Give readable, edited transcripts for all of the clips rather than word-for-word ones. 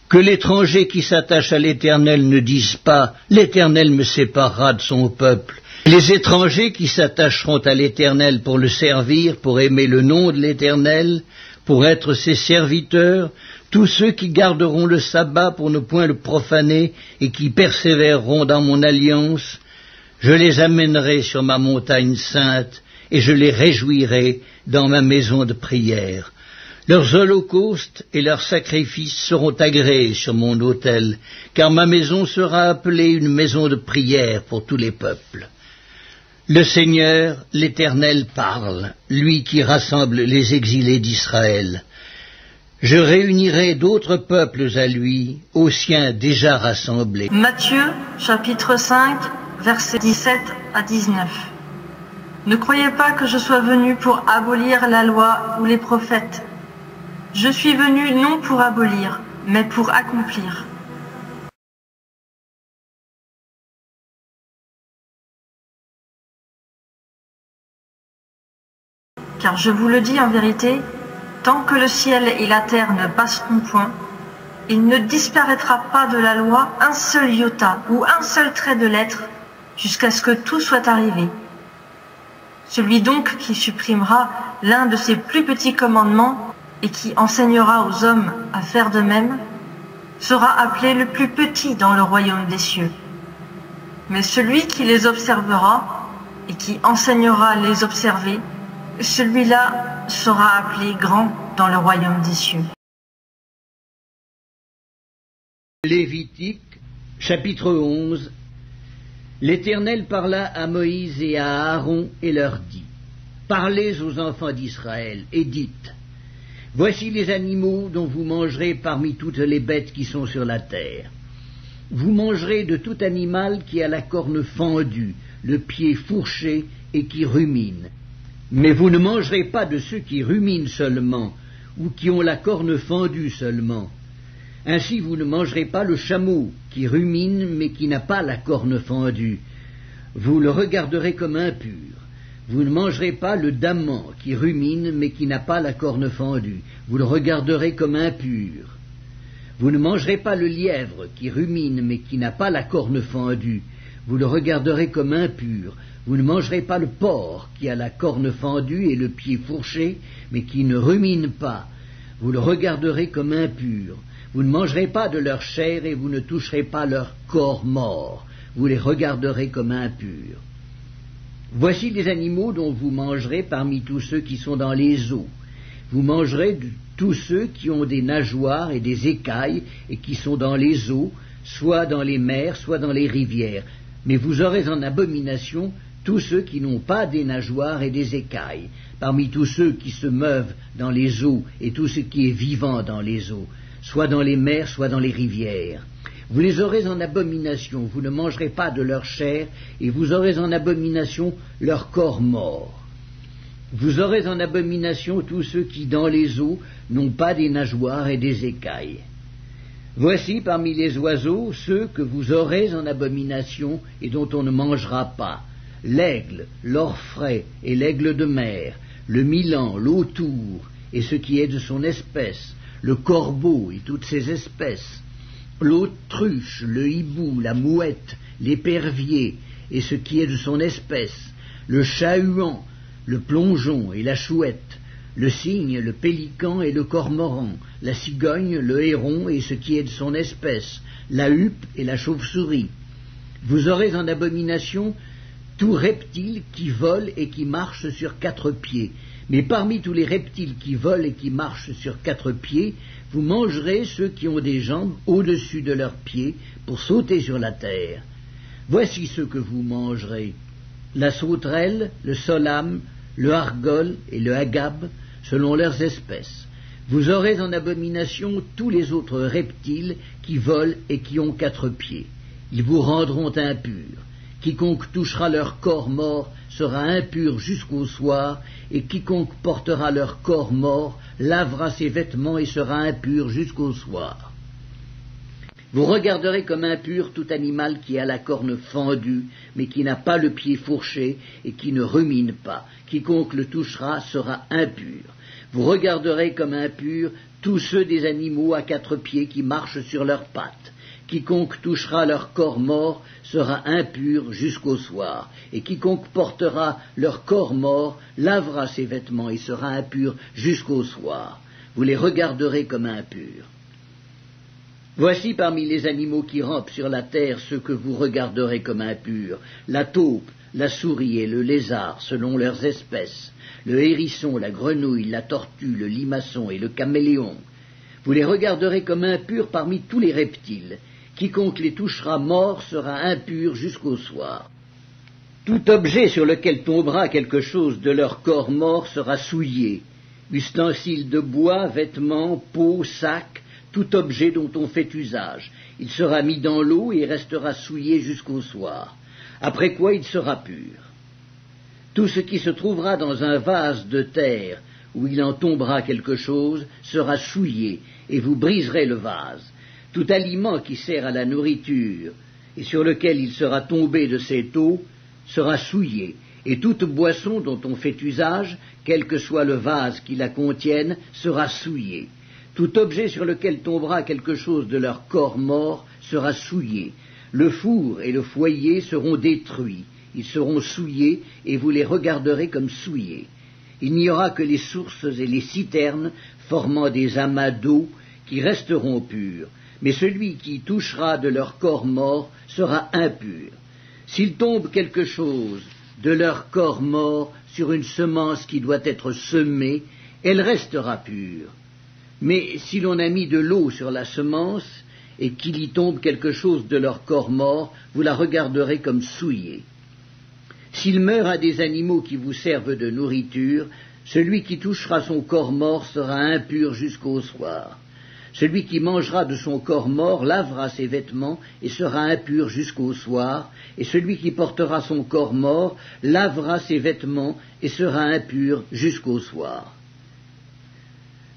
Que l'étranger qui s'attache à l'Éternel ne dise pas « L'Éternel me séparera de son peuple ». Les étrangers qui s'attacheront à l'Éternel pour le servir, pour aimer le nom de l'Éternel, pour être ses serviteurs, tous ceux qui garderont le sabbat pour ne point le profaner et qui persévéreront dans mon alliance, je les amènerai sur ma montagne sainte et je les réjouirai dans ma maison de prière. Leurs holocaustes et leurs sacrifices seront agréés sur mon autel, car ma maison sera appelée une maison de prière pour tous les peuples. Le Seigneur, l'Éternel, parle, lui qui rassemble les exilés d'Israël. Je réunirai d'autres peuples à lui, aux siens déjà rassemblés. Matthieu, chapitre 5, versets 17 à 19. Ne croyez pas que je sois venu pour abolir la loi ou les prophètes. Je suis venu non pour abolir, mais pour accomplir. Car je vous le dis en vérité, tant que le ciel et la terre ne passeront point, il ne disparaîtra pas de la loi un seul iota ou un seul trait de lettre, jusqu'à ce que tout soit arrivé. Celui donc qui supprimera l'un de ces plus petits commandements et qui enseignera aux hommes à faire de même, sera appelé le plus petit dans le royaume des cieux. Mais celui qui les observera et qui enseignera à les observer, celui-là sera appelé grand dans le royaume des cieux. Lévitique, chapitre 11. L'Éternel parla à Moïse et à Aaron et leur dit, « Parlez aux enfants d'Israël et dites, « Voici les animaux dont vous mangerez parmi toutes les bêtes qui sont sur la terre. Vous mangerez de tout animal qui a la corne fendue, le pied fourché et qui rumine. Mais vous ne mangerez pas de ceux qui ruminent seulement, ou qui ont la corne fendue seulement. Ainsi vous ne mangerez pas le chameau, qui rumine, mais qui n'a pas la corne fendue. Vous le regarderez comme impur. Vous ne mangerez pas le daman, qui rumine, mais qui n'a pas la corne fendue. Vous le regarderez comme impur. Vous ne mangerez pas le lièvre, qui rumine, mais qui n'a pas la corne fendue. Vous le regarderez comme impur. Vous ne mangerez pas le porc qui a la corne fendue et le pied fourché, mais qui ne rumine pas. Vous le regarderez comme impur. Vous ne mangerez pas de leur chair et vous ne toucherez pas leur corps mort. Vous les regarderez comme impurs. Voici les animaux dont vous mangerez parmi tous ceux qui sont dans les eaux. Vous mangerez de tous ceux qui ont des nageoires et des écailles et qui sont dans les eaux, soit dans les mers, soit dans les rivières. Mais vous aurez en abomination tous ceux qui n'ont pas des nageoires et des écailles, parmi tous ceux qui se meuvent dans les eaux et tout ce qui est vivant dans les eaux, soit dans les mers, soit dans les rivières. Vous les aurez en abomination, vous ne mangerez pas de leur chair, et vous aurez en abomination leur corps mort. Vous aurez en abomination tous ceux qui, dans les eaux, n'ont pas des nageoires et des écailles. Voici parmi les oiseaux ceux que vous aurez en abomination et dont on ne mangera pas: l'aigle, l'orfraie et l'aigle de mer, le milan, l'autour et ce qui est de son espèce, le corbeau et toutes ses espèces, l'autruche, le hibou, la mouette, l'épervier et ce qui est de son espèce, le chat-huant, le plongeon et la chouette, le cygne, le pélican et le cormoran, la cigogne, le héron et ce qui est de son espèce, la huppe et la chauve-souris. Vous aurez en abomination tout reptile qui vole et qui marche sur 4 pieds. Mais parmi tous les reptiles qui volent et qui marchent sur 4 pieds, vous mangerez ceux qui ont des jambes au-dessus de leurs pieds pour sauter sur la terre. Voici ceux que vous mangerez: la sauterelle, le solame, le argol et le agave, selon leurs espèces. Vous aurez en abomination tous les autres reptiles qui volent et qui ont 4 pieds. Ils vous rendront impurs. Quiconque touchera leur corps mort sera impur jusqu'au soir, et quiconque portera leur corps mort lavera ses vêtements et sera impur jusqu'au soir. Vous regarderez comme impur tout animal qui a la corne fendue, mais qui n'a pas le pied fourché et qui ne rumine pas. Quiconque le touchera sera impur. Vous regarderez comme impurs tous ceux des animaux à 4 pieds qui marchent sur leurs pattes. Quiconque touchera leur corps mort sera impur jusqu'au soir, et quiconque portera leur corps mort lavera ses vêtements et sera impur jusqu'au soir. Vous les regarderez comme impurs. Voici parmi les animaux qui rampent sur la terre ceux que vous regarderez comme impurs: la taupe, la souris et le lézard selon leurs espèces, le hérisson, la grenouille, la tortue, le limaçon et le caméléon. Vous les regarderez comme impurs parmi tous les reptiles. Quiconque les touchera mort sera impur jusqu'au soir. Tout objet sur lequel tombera quelque chose de leur corps mort sera souillé. Ustensiles de bois, vêtements, peaux, sacs, tout objet dont on fait usage. Il sera mis dans l'eau et restera souillé jusqu'au soir, après quoi il sera pur. Tout ce qui se trouvera dans un vase de terre où il en tombera quelque chose sera souillé, et vous briserez le vase. Tout aliment qui sert à la nourriture et sur lequel il sera tombé de cette eau sera souillé, et toute boisson dont on fait usage, quel que soit le vase qui la contienne, sera souillé. Tout objet sur lequel tombera quelque chose de leur corps mort sera souillé. Le four et le foyer seront détruits, ils seront souillés, et vous les regarderez comme souillés. Il n'y aura que les sources et les citernes formant des amas d'eau qui resteront purs. Mais celui qui touchera de leur corps mort sera impur. S'il tombe quelque chose de leur corps mort sur une semence qui doit être semée, elle restera pure. Mais si l'on a mis de l'eau sur la semence, et qu'il y tombe quelque chose de leur corps mort, vous la regarderez comme souillée. S'il meurt à des animaux qui vous servent de nourriture, celui qui touchera son corps mort sera impur jusqu'au soir. Celui qui mangera de son corps mort lavera ses vêtements et sera impur jusqu'au soir, et celui qui portera son corps mort lavera ses vêtements et sera impur jusqu'au soir.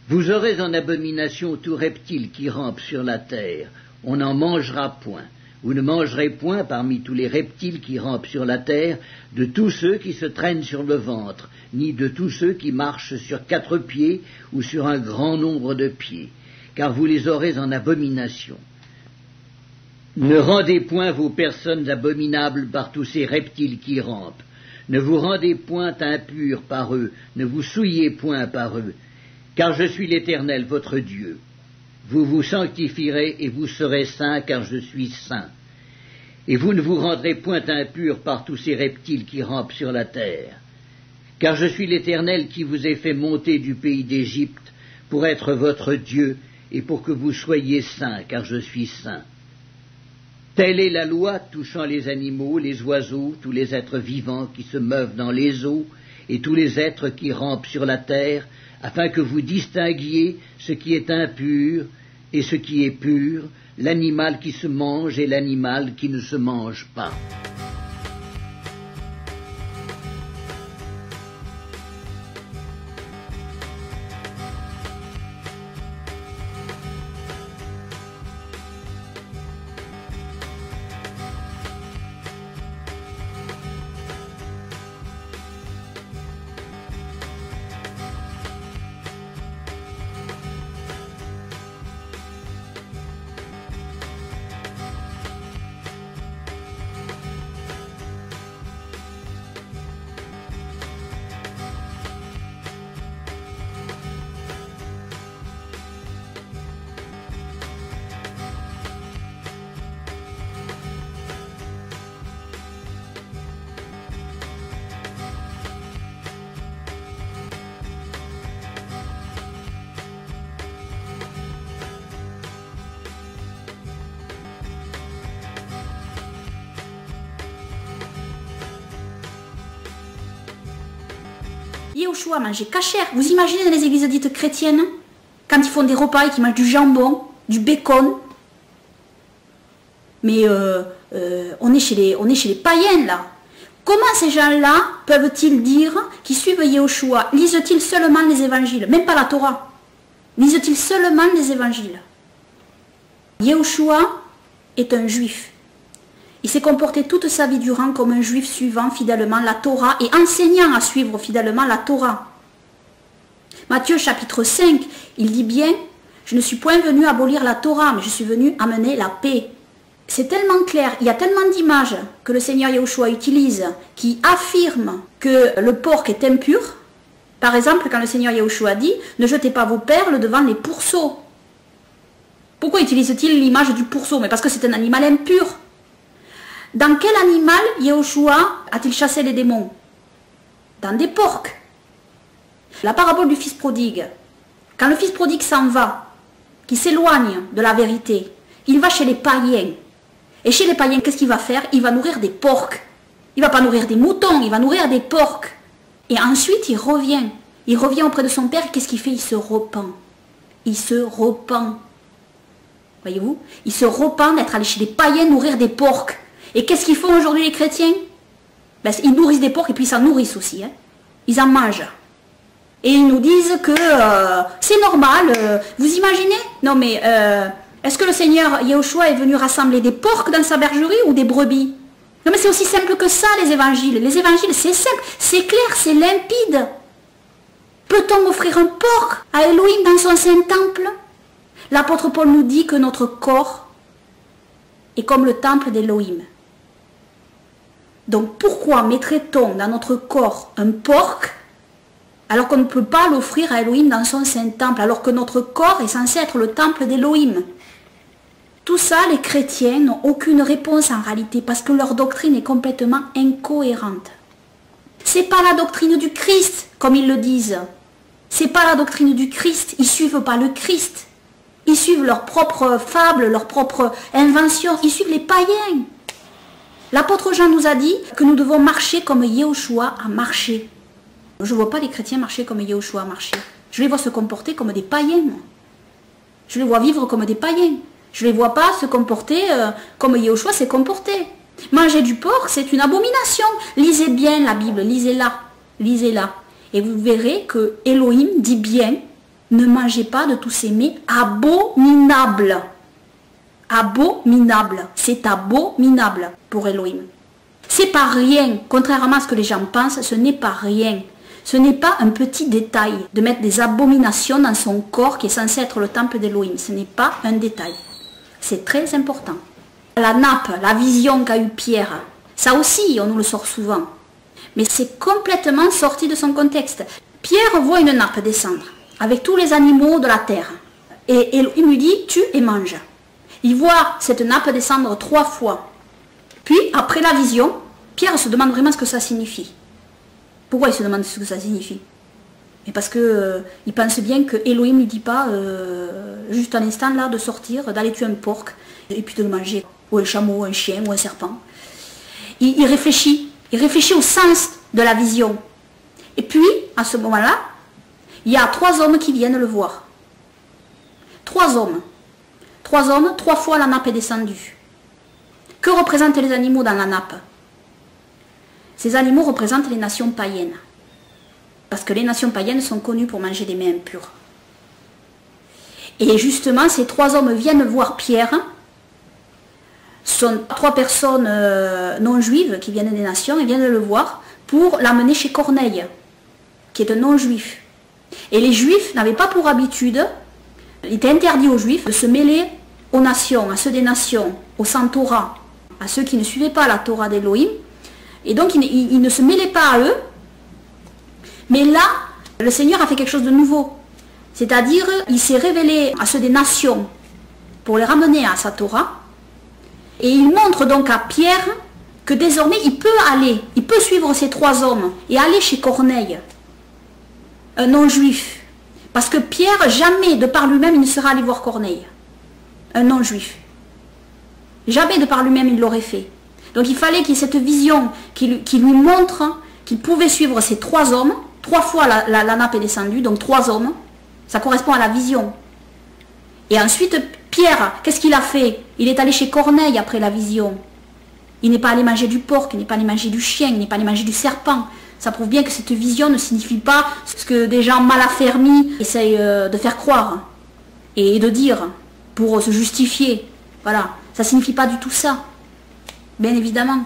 Vous aurez en abomination tout reptile qui rampe sur la terre, on n'en mangera point. Vous ne mangerez point parmi tous les reptiles qui rampent sur la terre de tous ceux qui se traînent sur le ventre, ni de tous ceux qui marchent sur 4 pieds ou sur un grand nombre de pieds, car vous les aurez en abomination. Ne rendez point vos personnes abominables par tous ces reptiles qui rampent. Ne vous rendez point impurs par eux, ne vous souillez point par eux, car je suis l'Éternel, votre Dieu. Vous vous sanctifierez et vous serez saints, car je suis saint. Et vous ne vous rendrez point impurs par tous ces reptiles qui rampent sur la terre. Car je suis l'Éternel qui vous ai fait monter du pays d'Égypte pour être votre Dieu et pour que vous soyez saints, car je suis saint. Telle est la loi touchant les animaux, les oiseaux, tous les êtres vivants qui se meuvent dans les eaux et tous les êtres qui rampent sur la terre, afin que vous distinguiez ce qui est impur et ce qui est pur, l'animal qui se mange et l'animal qui ne se mange pas. Yehoshua mangeait cachère. Vous imaginez dans les églises dites chrétiennes, quand ils font des repas et qu'ils mangent du jambon, du bacon. Mais on est chez les païens là. Comment ces gens-là peuvent-ils dire qu'ils suivent Yehoshua? Lisent-ils seulement les évangiles? Même pas la Torah. Lisent-ils seulement les évangiles? Yehoshua est un juif. Il s'est comporté toute sa vie durant comme un juif suivant fidèlement la Torah et enseignant à suivre fidèlement la Torah. Matthieu chapitre 5, il dit bien, je ne suis point venu abolir la Torah, mais je suis venu amener la paix. C'est tellement clair, il y a tellement d'images que le Seigneur Yahushua utilise qui affirment que le porc est impur. Par exemple, quand le Seigneur Yahushua dit « Ne jetez pas vos perles devant les pourceaux ». Pourquoi utilise-t-il l'image du pourceau? Mais parce que c'est un animal impur. Dans quel animal Yahushua a-t-il chassé les démons? Dans des porcs. La parabole du fils prodigue. Quand le fils prodigue s'en va, qui s'éloigne de la vérité, il va chez les païens. Et chez les païens, qu'est-ce qu'il va faire? Il va nourrir des porcs. Il ne va pas nourrir des moutons, il va nourrir des porcs. Et ensuite, il revient. Il revient auprès de son père, qu'est-ce qu'il fait? Il se repent. Il se repent. Voyez-vous? Il se repent d'être allé chez les païens nourrir des porcs. Et qu'est-ce qu'ils font aujourd'hui les chrétiens? Ben, ils nourrissent des porcs et puis ils s'en nourrissent aussi. Hein. Ils en mangent. Et ils nous disent que c'est normal. Vous imaginez? Non mais, est-ce que le Seigneur Yahushua est venu rassembler des porcs dans sa bergerie ou des brebis? Non mais c'est aussi simple que ça les évangiles. Les évangiles c'est simple, c'est clair, c'est limpide. Peut-on offrir un porc à Elohim dans son saint temple? L'apôtre Paul nous dit que notre corps est comme le temple d'Elohim. Donc pourquoi mettrait-on dans notre corps un porc alors qu'on ne peut pas l'offrir à Elohim dans son saint temple, alors que notre corps est censé être le temple d'Elohim? Tout ça, les chrétiens n'ont aucune réponse en réalité parce que leur doctrine est complètement incohérente. C'est pas la doctrine du Christ, comme ils le disent. C'est pas la doctrine du Christ. Ils suivent pas le Christ. Ils suivent leurs propres fables, leurs propres inventions. Ils suivent les païens. L'apôtre Jean nous a dit que nous devons marcher comme Yahushua a marché. Je ne vois pas les chrétiens marcher comme Yahushua a marché. Je les vois se comporter comme des païens. Je les vois vivre comme des païens. Je ne les vois pas se comporter comme Yahushua s'est comporté. Manger du porc, c'est une abomination. Lisez bien la Bible, lisez-la. Lisez-la. Et vous verrez que Elohim dit bien, ne mangez pas de tous ces mets abominables. Abominable. C'est abominable pour Elohim. C'est pas rien. Contrairement à ce que les gens pensent, ce n'est pas rien. Ce n'est pas un petit détail de mettre des abominations dans son corps qui est censé être le temple d'Elohim. Ce n'est pas un détail. C'est très important. La nappe, la vision qu'a eu Pierre, ça aussi, on nous le sort souvent. Mais c'est complètement sorti de son contexte. Pierre voit une nappe descendre avec tous les animaux de la terre. Et il lui dit, tue et mange. Il voit cette nappe descendre 3 fois. Puis, après la vision, Pierre se demande vraiment ce que ça signifie. Pourquoi il se demande ce que ça signifie? Et parce que il pense bien que Elohim ne lui dit pas juste un instant là de sortir, d'aller tuer un porc et puis de le manger, ou un chameau, ou un chien, ou un serpent. Il réfléchit au sens de la vision. Et puis, à ce moment-là, il y a 3 hommes qui viennent le voir. 3 hommes. 3 hommes, 3 fois la nappe est descendue. Que représentent les animaux dans la nappe? Ces animaux représentent les nations païennes. Parce que les nations païennes sont connues pour manger des mets impurs. Et justement, ces 3 hommes viennent voir Pierre. Ce sont 3 personnes non juives qui viennent des nations et viennent le voir pour l'amener chez Corneille, qui est un non-juif. Et les juifs n'avaient pas pour habitude, il était interdit aux juifs de se mêler aux nations, à ceux des nations, aux sans-Torah, à ceux qui ne suivaient pas la Torah d'Elohim. Et donc ils ne se mêlaient pas à eux. Mais là, le Seigneur a fait quelque chose de nouveau. C'est-à-dire, il s'est révélé à ceux des nations pour les ramener à sa Torah. Et il montre donc à Pierre que désormais il peut suivre ces 3 hommes et aller chez Corneille, un non-juif. Parce que Pierre, jamais de par lui-même, il ne sera allé voir Corneille, un non-juif. Jamais de par lui-même, il l'aurait fait. Donc il fallait qu'il y ait cette vision qui lui montre qu'il pouvait suivre ces 3 hommes. 3 fois la nappe est descendue, donc 3 hommes. Ça correspond à la vision. Et ensuite, Pierre, qu'est-ce qu'il a fait? Il est allé chez Corneille après la vision. Il n'est pas allé manger du porc, il n'est pas allé manger du chien, il n'est pas allé manger du serpent. Ça prouve bien que cette vision ne signifie pas ce que des gens mal affermis essayent de faire croire et de dire pour se justifier. Voilà, ça ne signifie pas du tout ça. Bien évidemment.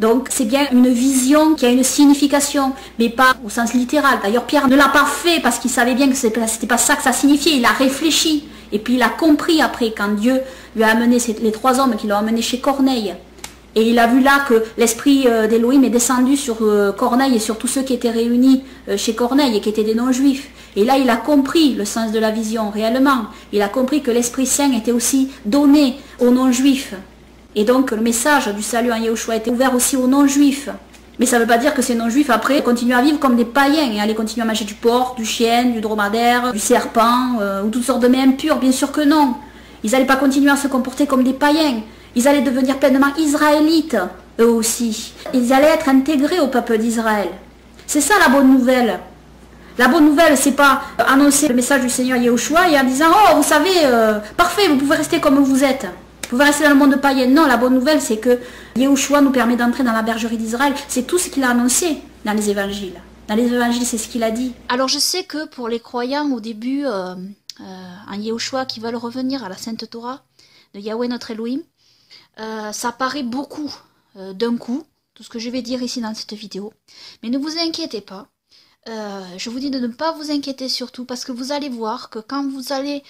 Donc c'est bien une vision qui a une signification, mais pas au sens littéral. D'ailleurs Pierre ne l'a pas fait parce qu'il savait bien que c'était pas ça que ça signifiait, il a réfléchi. Et puis il a compris après, quand Dieu lui a amené les 3 hommes qui l'ont amené chez Corneille. Et il a vu là que l'esprit d'Élohim est descendu sur Corneille et sur tous ceux qui étaient réunis chez Corneille et qui étaient des non-juifs. Et là il a compris le sens de la vision réellement. Il a compris que l'Esprit Saint était aussi donné aux non-juifs. Et donc le message du salut en Yahushua était ouvert aussi aux non-juifs. Mais ça ne veut pas dire que ces non-juifs après continuent à vivre comme des païens et aller continuer à manger du porc, du chien, du dromadaire, du serpent ou toutes sortes de mets impurs. Bien sûr que non. Ils n'allaient pas continuer à se comporter comme des païens. Ils allaient devenir pleinement israélites, eux aussi. Ils allaient être intégrés au peuple d'Israël. C'est ça la bonne nouvelle. La bonne nouvelle, c'est pas annoncer le message du Seigneur Yahushua et en disant « Oh, vous savez, parfait, vous pouvez rester comme vous êtes. Vous pouvez rester dans le monde païen. » Non, la bonne nouvelle, c'est que Yahushua nous permet d'entrer dans la bergerie d'Israël. C'est tout ce qu'il a annoncé dans les évangiles. Dans les évangiles, c'est ce qu'il a dit. Alors je sais que pour les croyants au début, en Yahushua qui veulent revenir à la Sainte Torah de Yahweh notre Elohim, ça paraît beaucoup d'un coup, tout ce que je vais dire ici dans cette vidéo. Mais ne vous inquiétez pas. Je vous dis de ne pas vous inquiéter surtout parce que vous allez voir que quand vous allez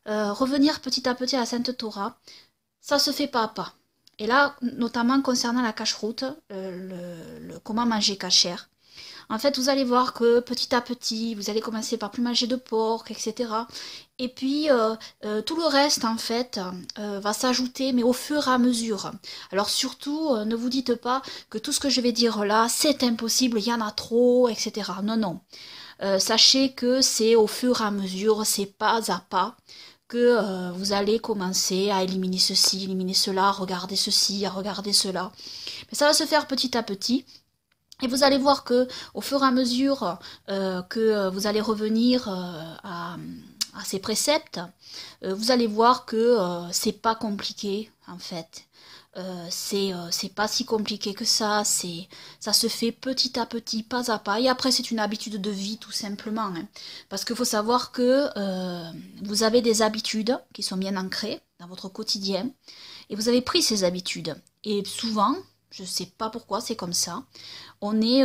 revenir petit à petit à la Sainte Torah, ça se fait pas à pas. Et là, notamment concernant la cache-route, le comment manger cachère. En fait, vous allez voir que petit à petit, vous allez commencer par plus manger de porc, etc. Et puis, tout le reste, en fait, va s'ajouter, mais au fur et à mesure. Alors surtout, ne vous dites pas que tout ce que je vais dire là, c'est impossible, il y en a trop, etc. Non, non. Sachez que c'est au fur et à mesure, c'est pas à pas, que vous allez commencer à éliminer ceci, éliminer cela, regarder ceci, à regarder cela. Mais ça va se faire petit à petit. Et vous allez voir que au fur et à mesure que vous allez revenir à ces préceptes, vous allez voir que c'est pas compliqué en fait. C'est pas si compliqué que ça se fait petit à petit, pas à pas, et après c'est une habitude de vie tout simplement, hein. Parce qu'il faut savoir que vous avez des habitudes qui sont bien ancrées dans votre quotidien, et vous avez pris ces habitudes, et souvent, je sais pas pourquoi, c'est comme ça, on est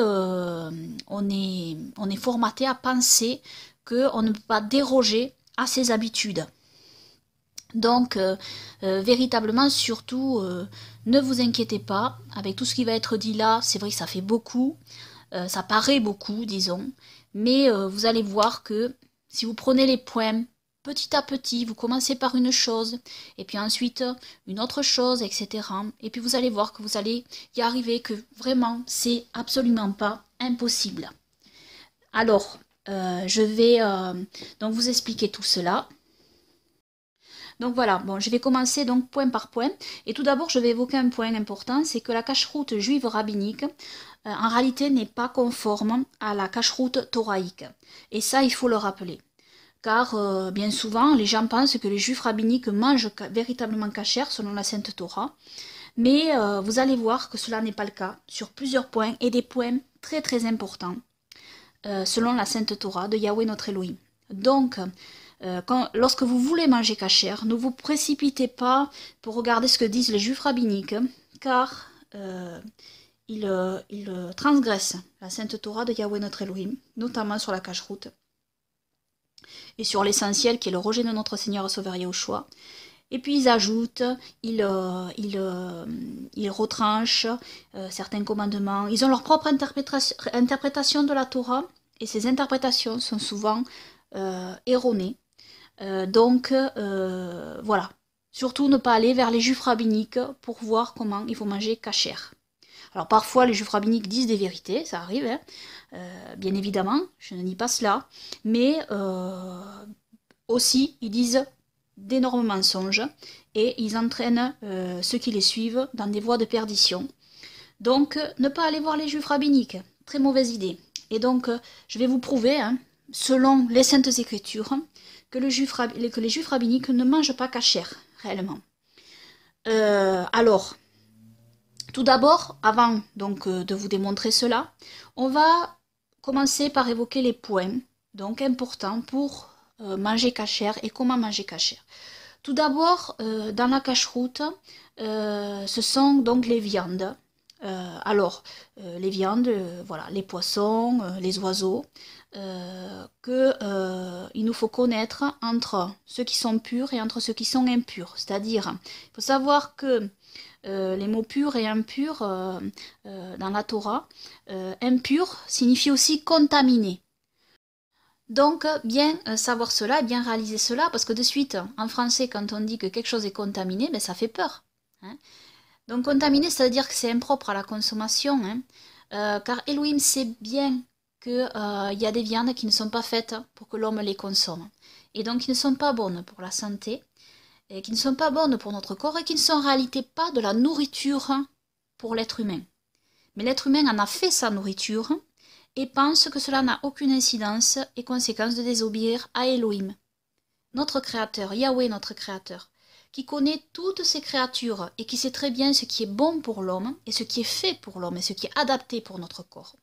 formaté à penser qu'on ne peut pas déroger à ces habitudes. Donc, véritablement, surtout, ne vous inquiétez pas, avec tout ce qui va être dit là, c'est vrai que ça fait beaucoup, ça paraît beaucoup, disons, mais vous allez voir que si vous prenez les points petit à petit, vous commencez par une chose, et puis ensuite une autre chose, etc. Et puis vous allez voir que vous allez y arriver, que vraiment, c'est absolument pas impossible. Alors, je vais donc vous expliquer tout cela. Donc voilà, bon, je vais commencer donc point par point. Et tout d'abord, je vais évoquer un point important, c'est que la cache-route juive rabbinique, en réalité, n'est pas conforme à la cache-route thoraïque. Et ça, il faut le rappeler. Car bien souvent, les gens pensent que les juifs rabbiniques mangent véritablement cachère selon la Sainte Torah. Mais vous allez voir que cela n'est pas le cas sur plusieurs points, et des points très très importants selon la Sainte Torah de Yahweh notre Elohim. Donc, lorsque vous voulez manger cachère, ne vous précipitez pas pour regarder ce que disent les juifs rabbiniques, car ils transgressent la Sainte Torah de Yahweh notre Elohim, notamment sur la cache-route, et sur l'essentiel qui est le rejet de notre Seigneur et Sauveur Yahushua. Et puis ils ajoutent, ils retranchent certains commandements, ils ont leur propre interprétation de la Torah, et ces interprétations sont souvent erronées. Donc voilà, surtout ne pas aller vers les juifs rabbiniques pour voir comment il faut manger cachère. Alors parfois les juifs rabbiniques disent des vérités, ça arrive, hein, bien évidemment, je ne nie pas cela, mais aussi ils disent d'énormes mensonges et ils entraînent ceux qui les suivent dans des voies de perdition. Donc ne pas aller voir les juifs rabbiniques, très mauvaise idée. Et donc je vais vous prouver, hein, selon les Saintes Écritures, que les juifs rabbiniques ne mangent pas cachère, réellement. Alors, tout d'abord, avant donc de vous démontrer cela, on va commencer par évoquer les points donc importants pour manger cachère et comment manger cachère. Tout d'abord, dans la cache-route, ce sont donc les viandes. Les viandes, voilà, les poissons, les oiseaux, il nous faut connaître entre ceux qui sont purs et entre ceux qui sont impurs. C'est-à-dire, il faut savoir que les mots purs et impurs dans la Torah, impur signifie aussi contaminé. Donc, bien savoir cela et bien réaliser cela, parce que de suite, en français, quand on dit que quelque chose est contaminé, ben, ça fait peur. Hein. Donc, contaminé, ça veut dire que c'est impropre à la consommation, hein, car Elohim sait bien qu'il y a des viandes qui ne sont pas faites pour que l'homme les consomme, et donc qui ne sont pas bonnes pour la santé, et qui ne sont pas bonnes pour notre corps, et qui ne sont en réalité pas de la nourriture pour l'être humain. Mais l'être humain en a fait sa nourriture, et pense que cela n'a aucune incidence et conséquence de désobéir à Elohim, notre Créateur, Yahweh notre Créateur, qui connaît toutes ces créatures et qui sait très bien ce qui est bon pour l'homme et ce qui est fait pour l'homme et ce qui est adapté pour notre corps.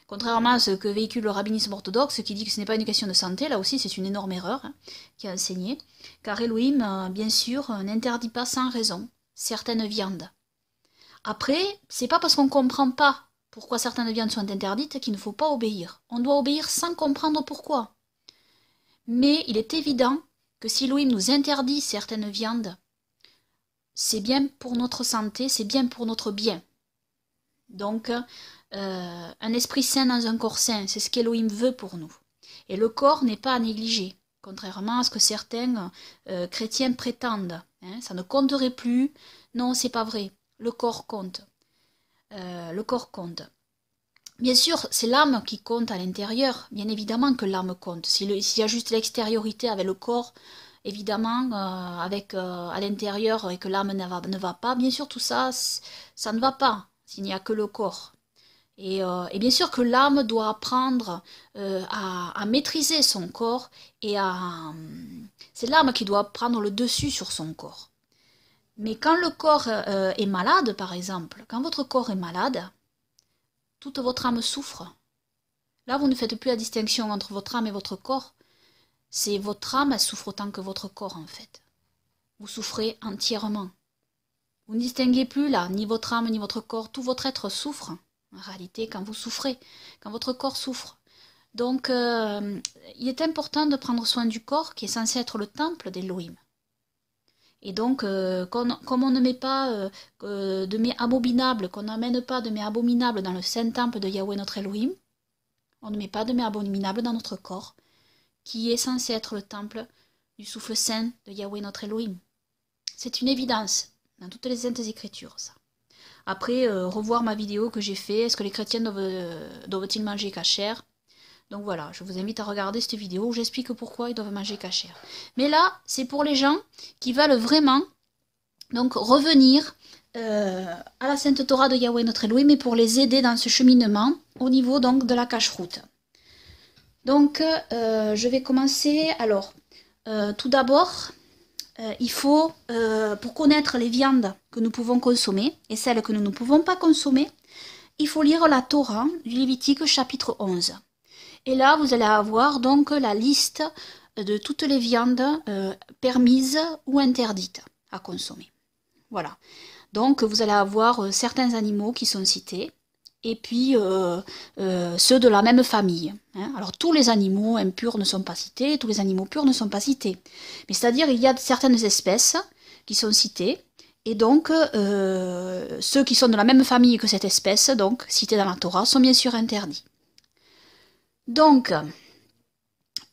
Contrairement à ce que véhicule le rabbinisme orthodoxe qui dit que ce n'est pas une question de santé, là aussi c'est une énorme erreur qui est enseignée, car Elohim, bien sûr, n'interdit pas sans raison certaines viandes. Après, c'est pas parce qu'on ne comprend pas pourquoi certaines viandes sont interdites qu'il ne faut pas obéir. On doit obéir sans comprendre pourquoi. Mais il est évident que si Elohim nous interdit certaines viandes, c'est bien pour notre santé, c'est bien pour notre bien. Donc, un esprit sain dans un corps sain, c'est ce qu'Elohim veut pour nous. Et le corps n'est pas à négliger, contrairement à ce que certains chrétiens prétendent. Hein, ça ne compterait plus. Non, c'est pas vrai. Le corps compte. Le corps compte. Bien sûr, c'est l'âme qui compte à l'intérieur. Bien évidemment que l'âme compte. S'il y a juste l'extériorité avec le corps, évidemment, à l'intérieur et que l'âme ne va pas, bien sûr, tout ça, ça ne va pas s'il n'y a que le corps. Et bien sûr que l'âme doit apprendre à maîtriser son corps et c'est l'âme qui doit prendre le dessus sur son corps. Mais quand le corps est malade, par exemple, quand votre corps est malade, toute votre âme souffre. Là, vous ne faites plus la distinction entre votre âme et votre corps. C'est votre âme, elle souffre autant que votre corps, en fait. Vous souffrez entièrement. Vous ne distinguez plus, là, ni votre âme, ni votre corps. Tout votre être souffre, en réalité, quand vous souffrez, quand votre corps souffre. Donc, il est important de prendre soin du corps, qui est censé être le temple d'Elohim. Et donc, comme on ne met pas de mets abominables, qu'on n'amène pas de mets abominables dans le saint temple de Yahweh notre Elohim, on ne met pas de mets abominables dans notre corps, qui est censé être le temple du souffle saint de Yahweh notre Elohim. C'est une évidence dans toutes les saintes écritures, ça. Après, revoir ma vidéo que j'ai fait, est-ce que les chrétiens doivent-ils manger cachère? Donc voilà, je vous invite à regarder cette vidéo où j'explique pourquoi ils doivent manger cachère. Mais là, c'est pour les gens qui veulent vraiment donc revenir à la Sainte Torah de Yahweh notre Elohim, mais pour les aider dans ce cheminement au niveau donc de la cache-route. Donc, je vais commencer. Alors, tout d'abord, il faut, pour connaître les viandes que nous pouvons consommer et celles que nous ne pouvons pas consommer, il faut lire la Torah du Lévitique chapitre 11. Et là, vous allez avoir donc la liste de toutes les viandes permises ou interdites à consommer. Voilà. Donc, vous allez avoir certains animaux qui sont cités, et puis ceux de la même famille. Hein. Alors, tous les animaux impurs ne sont pas cités, tous les animaux purs ne sont pas cités. Mais c'est-à-dire, il y a certaines espèces qui sont citées, et donc, ceux qui sont de la même famille que cette espèce, donc cités dans la Torah, sont bien sûr interdits. Donc,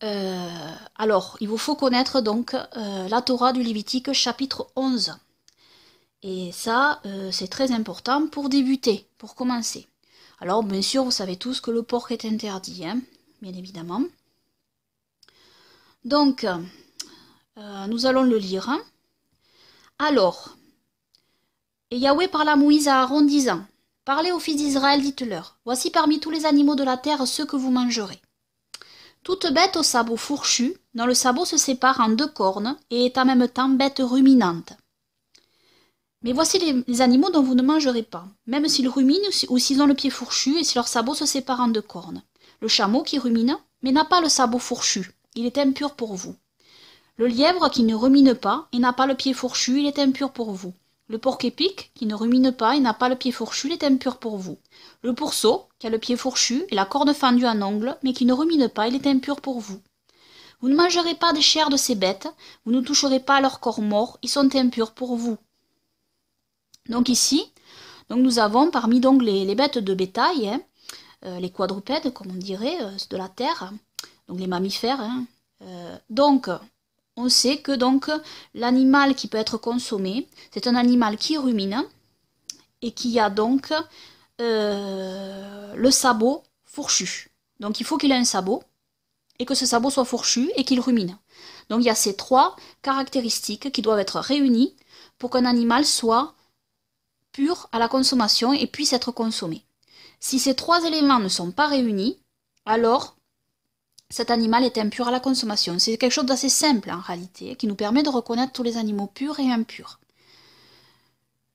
alors, il vous faut connaître donc la Torah du Lévitique chapitre 11. Et ça, c'est très important pour débuter, pour commencer. Alors, bien sûr, vous savez tous que le porc est interdit, hein, bien évidemment. Donc, nous allons le lire. Hein. Alors, et Yahweh parla à Moïse à Aaron disant, « Parlez aux fils d'Israël, dites-leur, voici parmi tous les animaux de la terre ceux que vous mangerez. Toute bête au sabot fourchu, dont le sabot se sépare en 2 cornes et est en même temps bête ruminante. Mais voici les animaux dont vous ne mangerez pas, même s'ils ruminent ou s'ils ont le pied fourchu et si leur sabot se sépare en 2 cornes. Le chameau qui rumine, mais n'a pas le sabot fourchu, il est impur pour vous. Le lièvre qui ne rumine pas et n'a pas le pied fourchu, il est impur pour vous. Le porc-épic, qui ne rumine pas et n'a pas le pied fourchu, il est impur pour vous. Le pourceau, qui a le pied fourchu et la corne fendue en ongle, mais qui ne rumine pas, il est impur pour vous. Vous ne mangerez pas des chairs de ces bêtes, vous ne toucherez pas à leur corps mort, ils sont impurs pour vous. Donc ici, nous avons parmi donc les bêtes de bétail, les quadrupèdes, comme on dirait, de la terre, donc les mammifères. Donc, on sait que l'animal qui peut être consommé, c'est un animal qui rumine et qui a donc le sabot fourchu. Donc il faut qu'il ait un sabot et que ce sabot soit fourchu et qu'il rumine. Donc il y a ces trois caractéristiques qui doivent être réunies pour qu'un animal soit pur à la consommation et puisse être consommé. Si ces trois éléments ne sont pas réunis, alors cet animal est impur à la consommation. C'est quelque chose d'assez simple en réalité, qui nous permet de reconnaître tous les animaux purs et impurs.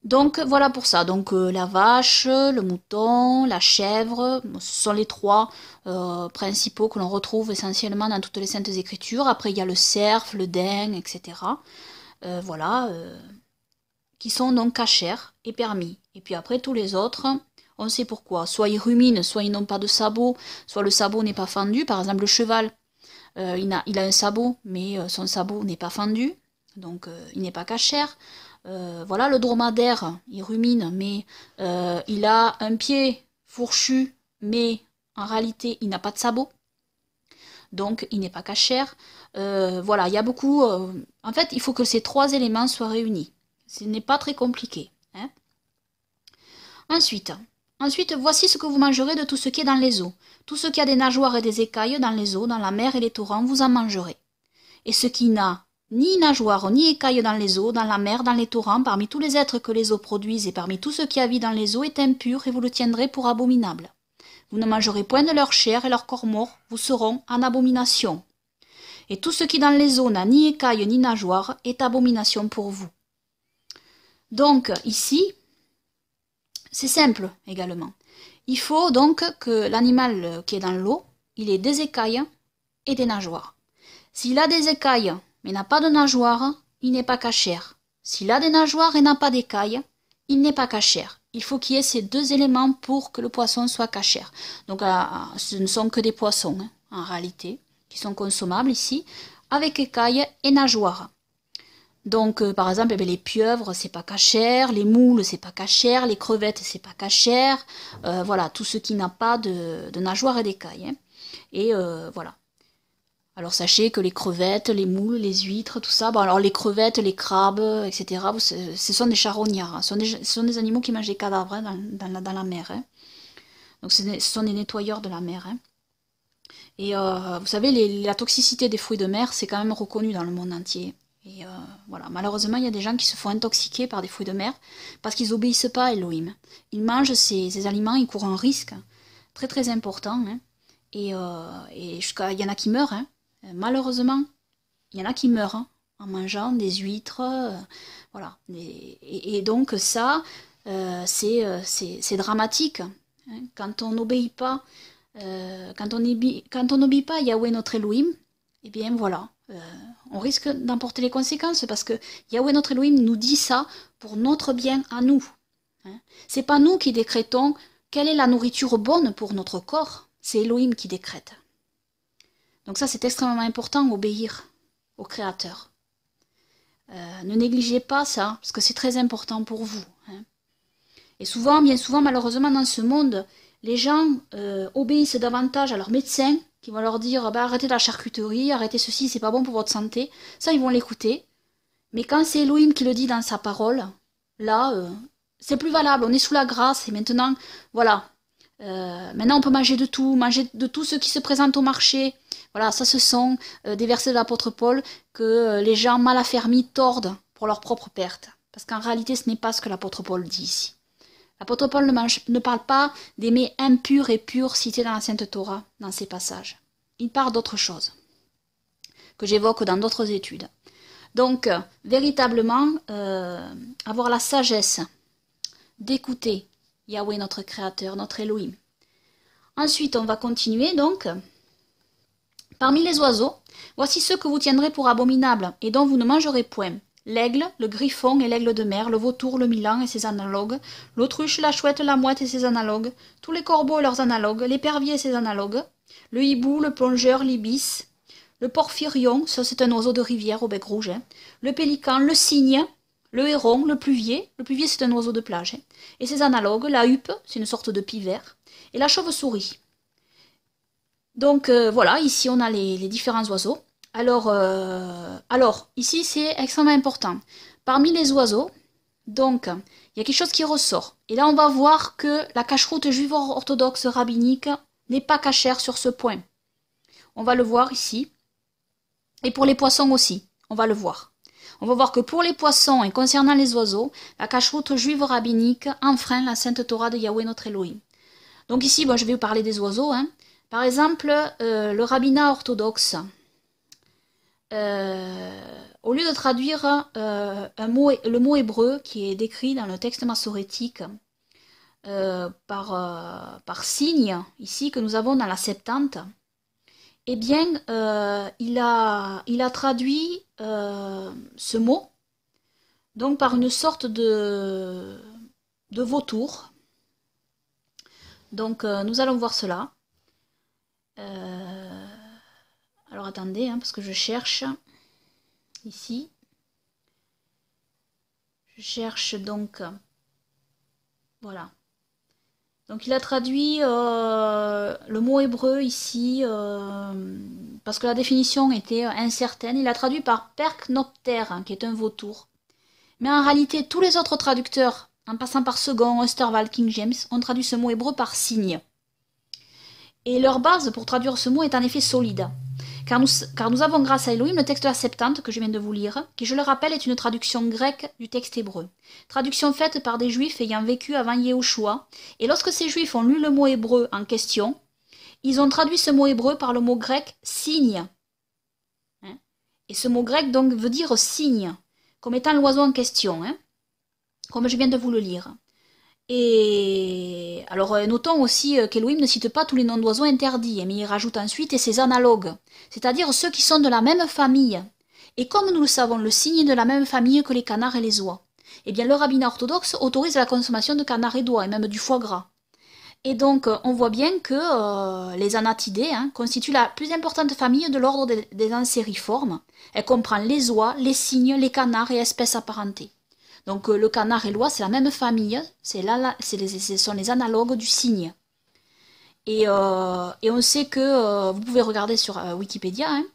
Donc voilà pour ça. Donc la vache, le mouton, la chèvre, ce sont les trois principaux que l'on retrouve essentiellement dans toutes les saintes écritures. Après il y a le cerf, le daim, etc. Qui sont donc cachers et permis. Et puis après tous les autres, on sait pourquoi. Soit ils ruminent, soit ils n'ont pas de sabot, soit le sabot n'est pas fendu. Par exemple le cheval, il a un sabot, mais son sabot n'est pas fendu, donc il n'est pas cachère. Le dromadaire, il rumine, mais il a un pied fourchu, mais en réalité il n'a pas de sabot, donc il n'est pas cachère. Il y a beaucoup... en fait, il faut que ces trois éléments soient réunis. Ce n'est pas très compliqué. Ensuite, voici ce que vous mangerez de tout ce qui est dans les eaux. Tout ce qui a des nageoires et des écailles dans les eaux, dans la mer et les torrents, vous en mangerez. Et ce qui n'a ni nageoires ni écailles dans les eaux, dans la mer, dans les torrents, parmi tous les êtres que les eaux produisent et parmi tout ce qui a vie dans les eaux est impur et vous le tiendrez pour abominable. Vous ne mangerez point de leur chair et leur corps mort, vous seront en abomination. Et tout ce qui dans les eaux n'a ni écailles ni nageoires est abomination pour vous. Donc ici, c'est simple également. Il faut donc que l'animal qui est dans l'eau, il ait des écailles et des nageoires. S'il a des écailles mais n'a pas de nageoires, il n'est pas cachère. S'il a des nageoires et n'a pas d'écailles, il n'est pas cachère. Il faut qu'il y ait ces deux éléments pour que le poisson soit cachère. Donc ce ne sont que des poissons en réalité, qui sont consommables ici, avec écailles et nageoires. Donc, par exemple, les pieuvres, c'est pas cachère, les moules, c'est pas cachère, les crevettes, c'est pas cachère. Tout ce qui n'a pas de nageoires et d'écailles. Et voilà. Alors, sachez que les crevettes, les moules, les huîtres, tout ça, alors les crevettes, les crabes, etc., ce sont des charognards. Ce sont des animaux qui mangent des cadavres dans la mer. Donc, ce sont des nettoyeurs de la mer. Et vous savez, la toxicité des fruits de mer, c'est quand même reconnu dans le monde entier. Et malheureusement, il y a des gens qui se font intoxiquer par des fruits de mer parce qu'ils n'obéissent pas à Elohim. Ils mangent ces aliments, ils courent un risque très très important. Et il y en a qui meurent. Malheureusement, il y en a qui meurent en mangeant des huîtres. Et donc ça, c'est dramatique. Quand on n'obéit pas, quand on n'obéit pas à Yahweh notre Elohim, eh bien voilà. On risque d'emporter les conséquences parce que Yahweh notre Elohim nous dit ça pour notre bien à nous. C'est pas nous qui décrétons quelle est la nourriture bonne pour notre corps, c'est Elohim qui décrète. Donc ça c'est extrêmement important, obéir au Créateur. Ne négligez pas ça, parce que c'est très important pour vous. Et souvent, bien souvent, malheureusement dans ce monde, les gens obéissent davantage à leurs médecins, qui vont leur dire arrêtez la charcuterie, arrêtez ceci, c'est pas bon pour votre santé. Ça, ils vont l'écouter. Mais quand c'est Elohim qui le dit dans sa parole, là, c'est plus valable. On est sous la grâce et maintenant, voilà. Maintenant, on peut manger de tout ce qui se présente au marché. Voilà, ça, ce sont des versets de l'apôtre Paul que les gens mal affermis tordent pour leur propre perte. Parce qu'en réalité, ce n'est pas ce que l'apôtre Paul dit ici. L'apôtre Paul ne parle pas des mets impurs et purs cités dans la Sainte Torah, dans ces passages. Il parle d'autre chose, que j'évoque dans d'autres études. Donc, véritablement, avoir la sagesse d'écouter Yahweh, notre Créateur, notre Elohim. Ensuite, on va continuer, donc. Parmi les oiseaux, voici ceux que vous tiendrez pour abominables, et dont vous ne mangerez point. l'aigle, le griffon et l'aigle de mer, le vautour, le milan et ses analogues, l'autruche, la chouette, la mouette et ses analogues, tous les corbeaux et leurs analogues, l'épervier et ses analogues, le hibou, le plongeur, l'ibis, le porphyrion, ça c'est un oiseau de rivière au bec rouge, hein, le pélican, le cygne, le héron, le pluvier c'est un oiseau de plage, hein, et ses analogues, la huppe, c'est une sorte de pivert, et la chauve-souris. Donc voilà, ici on a les différents oiseaux. Alors ici c'est extrêmement important. Parmi les oiseaux, donc, il y a quelque chose qui ressort. Et là on va voir que la cacheroute juive orthodoxe rabbinique n'est pas cachère sur ce point. On va le voir ici. Et pour les poissons aussi, on va le voir. On va voir que pour les poissons et concernant les oiseaux, la cacheroute juive rabbinique enfreint la sainte Torah de Yahweh notre Elohim. Donc ici, je vais vous parler des oiseaux. Hein. Par exemple, le rabbinat orthodoxe, au lieu de traduire le mot hébreu qui est décrit dans le texte massorétique par signe, ici que nous avons dans la Septante, eh bien, il a traduit ce mot donc par une sorte de vautour. Donc, nous allons voir cela. Alors, attendez, hein, parce que je cherche ici. Je cherche donc... Voilà. Donc il a traduit le mot hébreu ici, parce que la définition était incertaine. Il a traduit par percnopter, hein, qui est un vautour. Mais en réalité, tous les autres traducteurs, en passant par Second, Osterwald, King James, ont traduit ce mot hébreu par cygne. Et leur base pour traduire ce mot est en effet solide. Car nous avons grâce à Elohim le texte de la Septante que je viens de vous lire, qui je le rappelle est une traduction grecque du texte hébreu. Traduction faite par des juifs ayant vécu avant Yehoshua, et lorsque ces juifs ont lu le mot hébreu en question, ils ont traduit ce mot hébreu par le mot grec cygne. Hein? Et ce mot grec donc veut dire cygne, comme étant l'oiseau en question, hein? Comme je viens de vous le lire. Et alors notons aussi qu'Elohim ne cite pas tous les noms d'oiseaux interdits, mais il rajoute ensuite et ses analogues, c'est-à-dire ceux qui sont de la même famille. Et comme nous le savons, le cygne est de la même famille que les canards et les oies. Eh bien le rabbinat orthodoxe autorise la consommation de canards et d'oies, et même du foie gras. Et donc on voit bien que les anatidés constituent la plus importante famille de l'ordre des ansériformes. Elle comprend les oies, les cygnes, les canards et espèces apparentées. Donc le canard et l'oie, c'est la même famille, ce sont les analogues du cygne. Et on sait que, vous pouvez regarder sur Wikipédia, hein,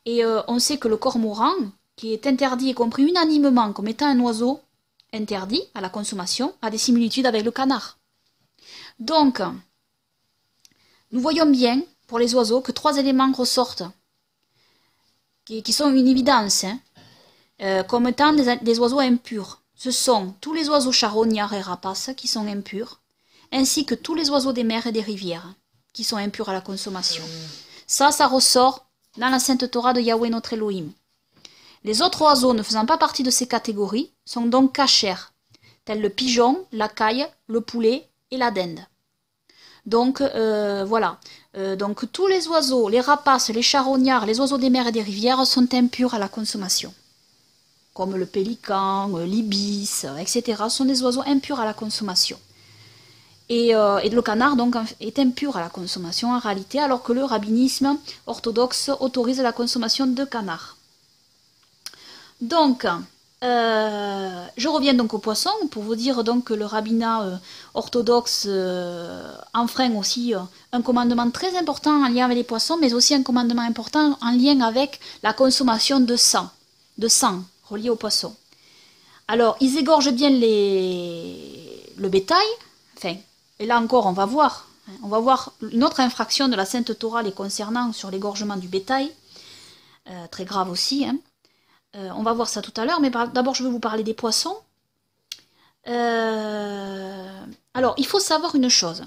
et on sait que le cormoran, qui est interdit et compris unanimement comme étant un oiseau interdit à la consommation, a des similitudes avec le canard. Donc, nous voyons bien, pour les oiseaux, que 3 éléments ressortent, qui sont une évidence, hein, comme étant des oiseaux impurs. Ce sont tous les oiseaux charognards et rapaces qui sont impurs, ainsi que tous les oiseaux des mers et des rivières, qui sont impurs à la consommation. Ça ressort dans la Sainte Torah de Yahweh notre Elohim. Les autres oiseaux ne faisant pas partie de ces catégories sont donc cachères, tels le pigeon, la caille, le poulet et la dinde. Donc voilà. Donc tous les oiseaux, les rapaces, les charognards, les oiseaux des mers et des rivières sont impurs à la consommation. Comme le pélican, l'ibis, etc. sont des oiseaux impurs à la consommation. Et le canard donc est impur à la consommation en réalité, alors que le rabbinisme orthodoxe autorise la consommation de canard. Donc, je reviens donc aux poissons pour vous dire donc que le rabbinat orthodoxe enfreint aussi un commandement très important en lien avec les poissons, mais aussi un commandement important en lien avec la consommation de sang relié aux poissons. Alors, ils égorgent bien le bétail, enfin, et là encore, on va voir une autre infraction de la Sainte Torah les concernant sur l'égorgement du bétail, très grave aussi, hein. On va voir ça tout à l'heure, mais d'abord je vais vous parler des poissons. Alors, il faut savoir une chose.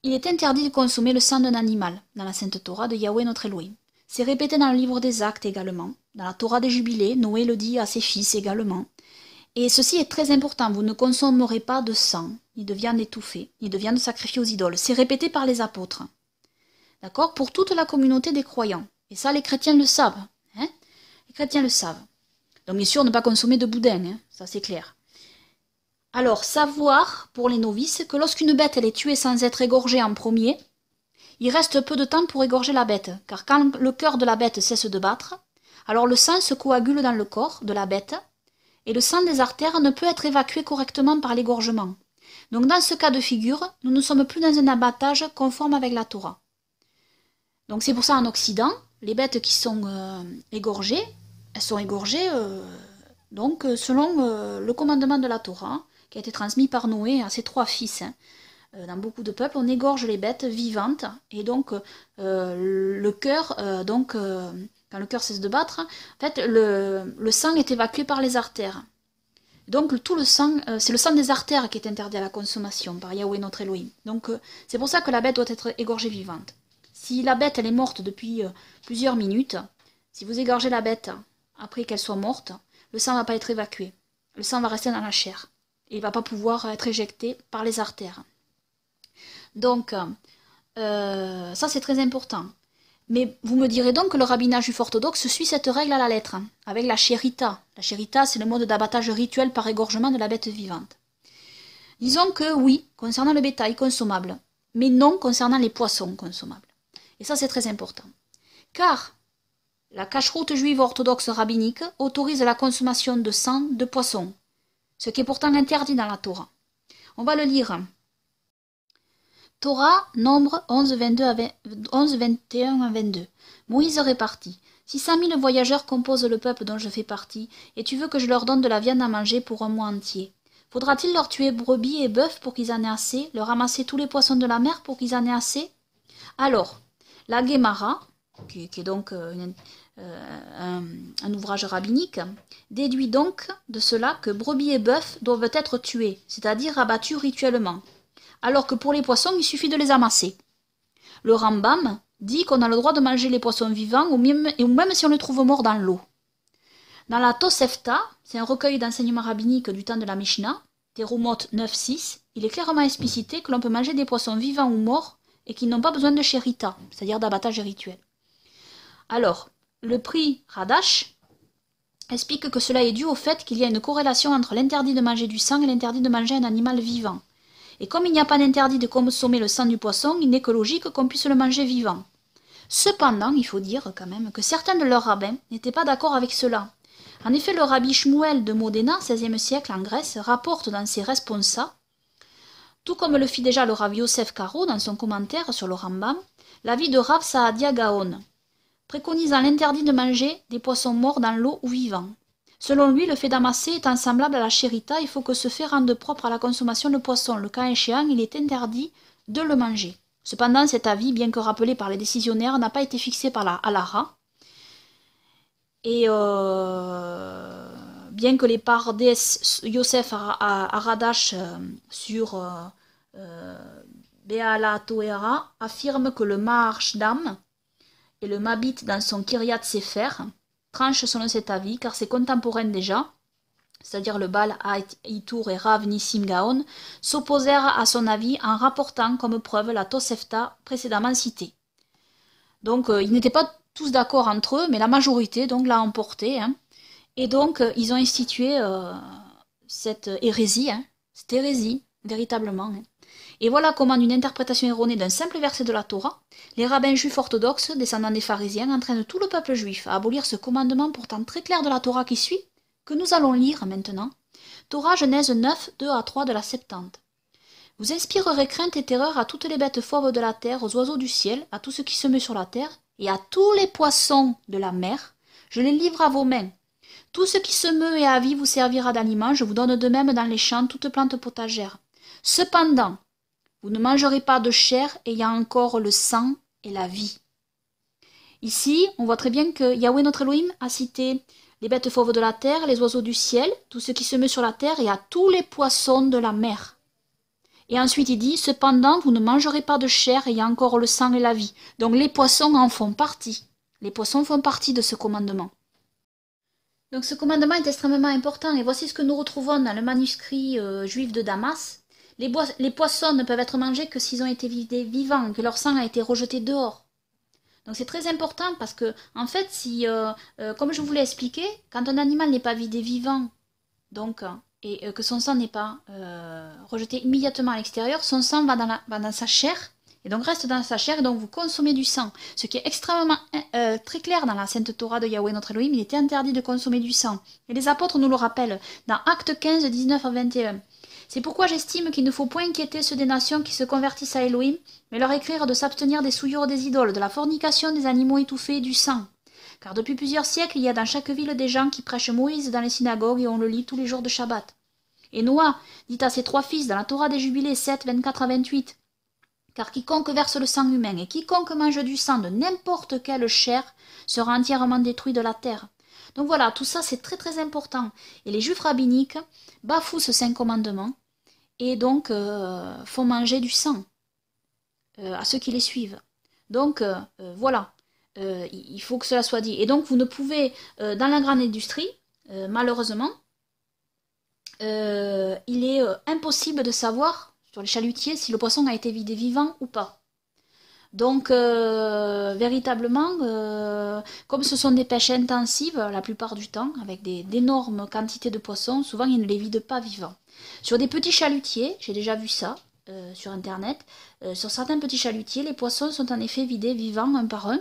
Il est interdit de consommer le sang d'un animal dans la Sainte Torah de Yahweh notre Elohim. C'est répété dans le livre des Actes également, dans la Torah des Jubilés, Noé le dit à ses fils également. Et ceci est très important, vous ne consommerez pas de sang, ni de viande étouffée, ni de viande sacrifiée aux idoles. C'est répété par les apôtres. D'accord ? Pour toute la communauté des croyants. Et ça, les chrétiens le savent. Hein, les chrétiens le savent. Donc bien sûr, ne pas consommer de boudin, hein, ça c'est clair. Alors, savoir pour les novices que lorsqu'une bête elle est tuée sans être égorgée en premier, il reste peu de temps pour égorger la bête, car quand le cœur de la bête cesse de battre, alors le sang se coagule dans le corps de la bête, et le sang des artères ne peut être évacué correctement par l'égorgement. Donc dans ce cas de figure, nous ne sommes plus dans un abattage conforme avec la Torah. Donc c'est pour ça en Occident, les bêtes qui sont égorgées, elles sont égorgées selon le commandement de la Torah, qui a été transmis par Noé à ses 3 fils. Hein. Dans beaucoup de peuples, on égorge les bêtes vivantes, et donc le cœur, quand le cœur cesse de battre, en fait, le sang est évacué par les artères. Donc tout le sang, c'est le sang des artères qui est interdit à la consommation par Yahweh notre Elohim. Donc c'est pour ça que la bête doit être égorgée vivante. Si la bête elle est morte depuis plusieurs minutes, si vous égorgez la bête après qu'elle soit morte, le sang ne va pas être évacué. Le sang va rester dans la chair. Et il ne va pas pouvoir être éjecté par les artères. Donc, ça c'est très important. Mais vous me direz donc que le rabbinat juif orthodoxe suit cette règle à la lettre, avec la shérita. La shérita, c'est le mode d'abattage rituel par égorgement de la bête vivante. Disons que oui, concernant le bétail consommable, mais non concernant les poissons consommables. Et ça c'est très important. Car la cacheroute juive orthodoxe rabbinique autorise la consommation de sang de poissons, ce qui est pourtant interdit dans la Torah. On va le lire. Torah, nombre 11, 21 à 22. Moïse répartit. 600 000 voyageurs composent le peuple dont je fais partie, et tu veux que je leur donne de la viande à manger pour un mois entier. Faudra-t-il leur tuer brebis et bœufs pour qu'ils en aient assez, leur ramasser tous les poissons de la mer pour qu'ils en aient assez? Alors, la Guémara, qui est donc un ouvrage rabbinique, déduit donc de cela que brebis et bœufs doivent être tués, c'est-à-dire abattus rituellement, alors que pour les poissons, il suffit de les amasser. Le Rambam dit qu'on a le droit de manger les poissons vivants ou même si on les trouve morts dans l'eau. Dans la Tosefta, c'est un recueil d'enseignements rabbiniques du temps de la Mishnah, Terumot 9.6, il est clairement explicité que l'on peut manger des poissons vivants ou morts et qui n'ont pas besoin de shérita, c'est-à-dire d'abattage rituel. Alors, le prix Radash explique que cela est dû au fait qu'il y a une corrélation entre l'interdit de manger du sang et l'interdit de manger un animal vivant. Et comme il n'y a pas d'interdit de consommer le sang du poisson, il n'est que logique qu'on puisse le manger vivant. Cependant, il faut dire quand même que certains de leurs rabbins n'étaient pas d'accord avec cela. En effet, le rabbi Shmuel de Modena, 16e siècle en Grèce, rapporte dans ses Responsa, tout comme le fit déjà le Rav Yosef Karo dans son commentaire sur le Rambam, l'avis de Rav Saadia Gaon, préconisant l'interdit de manger des poissons morts dans l'eau ou vivants. Selon lui, le fait d'amasser étant semblable à la shérita, il faut que ce fait rende propre à la consommation de poisson. Le cas échéant, il est interdit de le manger. Cependant, cet avis, bien que rappelé par les décisionnaires, n'a pas été fixé par la Halara. Et bien que les Pardes Yosef Aradash sur Be'ala Toera affirment que le Maharshdam et le Mabit dans son Kiryat Sefer tranchent selon cet avis, car ses contemporains déjà, c'est-à-dire le Baal Haïtour et Rav Nissim Gaon, s'opposèrent à son avis en rapportant comme preuve la Tosefta précédemment citée. Donc ils n'étaient pas tous d'accord entre eux, mais la majorité donc l'a emporté, hein. Et donc ils ont institué cette hérésie, véritablement. Hein. Et voilà comment, d'une interprétation erronée d'un simple verset de la Torah, les rabbins juifs orthodoxes, descendants des pharisiens, entraînent tout le peuple juif à abolir ce commandement pourtant très clair de la Torah qui suit, que nous allons lire maintenant. Torah Genèse 9, 2 à 3 de la Septante. Vous inspirerez crainte et terreur à toutes les bêtes fauves de la terre, aux oiseaux du ciel, à tout ce qui se meut sur la terre, et à tous les poissons de la mer. Je les livre à vos mains. Tout ce qui se meut et a vie vous servira d'aliment, je vous donne de même dans les champs toute plante potagère. Cependant, vous ne mangerez pas de chair ayant encore le sang et la vie. Ici, on voit très bien que Yahweh notre Elohim a cité les bêtes fauves de la terre, les oiseaux du ciel, tout ce qui se meut sur la terre et à tous les poissons de la mer. Et ensuite il dit, cependant, vous ne mangerez pas de chair ayant encore le sang et la vie. Donc les poissons en font partie. Les poissons font partie de ce commandement. Donc ce commandement est extrêmement important et voici ce que nous retrouvons dans le manuscrit juif de Damas. Les poissons ne peuvent être mangés que s'ils ont été vivants, que leur sang a été rejeté dehors. Donc c'est très important parce que, en fait, si, comme je vous l'ai expliqué, quand un animal n'est pas vidé vivant, donc, et que son sang n'est pas rejeté immédiatement à l'extérieur, son sang va dans sa chair, et donc reste dans sa chair, et donc vous consommez du sang. Ce qui est extrêmement très clair dans la Sainte Torah de Yahweh notre Elohim, il était interdit de consommer du sang. Et les apôtres nous le rappellent dans Actes 15, 19 à 21. C'est pourquoi j'estime qu'il ne faut point inquiéter ceux des nations qui se convertissent à Elohim, mais leur écrire de s'abstenir des souillures des idoles, de la fornication des animaux étouffés et du sang. Car depuis plusieurs siècles, il y a dans chaque ville des gens qui prêchent Moïse dans les synagogues et on le lit tous les jours de Shabbat. Et Noah dit à ses 3 fils dans la Torah des Jubilés 7, 24 à 28, « Car quiconque verse le sang humain et quiconque mange du sang de n'importe quelle chair sera entièrement détruit de la terre. » Donc voilà, tout ça c'est très très important. Et les juifs rabbiniques bafouent ce 5 commandements et donc font manger du sang à ceux qui les suivent. Donc voilà, il faut que cela soit dit. Et donc vous ne pouvez, dans la grande industrie, malheureusement, il est impossible de savoir sur les chalutiers si le poisson a été vidé vivant ou pas. Donc véritablement, comme ce sont des pêches intensives la plupart du temps, avec d'énormes quantités de poissons, souvent ils ne les vident pas vivants. Sur des petits chalutiers, j'ai déjà vu ça sur internet, sur certains petits chalutiers, les poissons sont en effet vidés vivants un par un.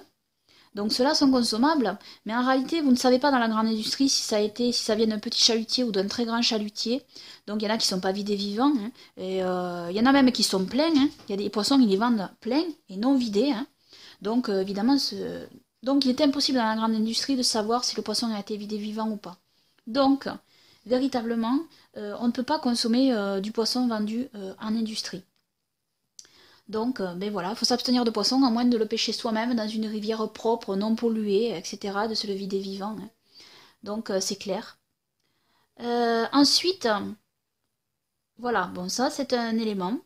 Donc ceux-là sont consommables, mais en réalité vous ne savez pas dans la grande industrie si ça vient d'un petit chalutier ou d'un très grand chalutier. Donc il y en a qui ne sont pas vidés vivants, hein, et il y en a même qui sont pleins, hein. Il y a des poissons qui les vendent pleins et non vidés. Hein. Donc évidemment, donc il est impossible dans la grande industrie de savoir si le poisson a été vidé vivant ou pas. Donc véritablement, on ne peut pas consommer du poisson vendu en industrie. Donc, ben voilà, il faut s'abstenir de poisson, à moins de le pêcher soi-même dans une rivière propre, non polluée, etc., de se le vider vivant. Hein. Donc, c'est clair. Ensuite, voilà, bon, ça, c'est un élément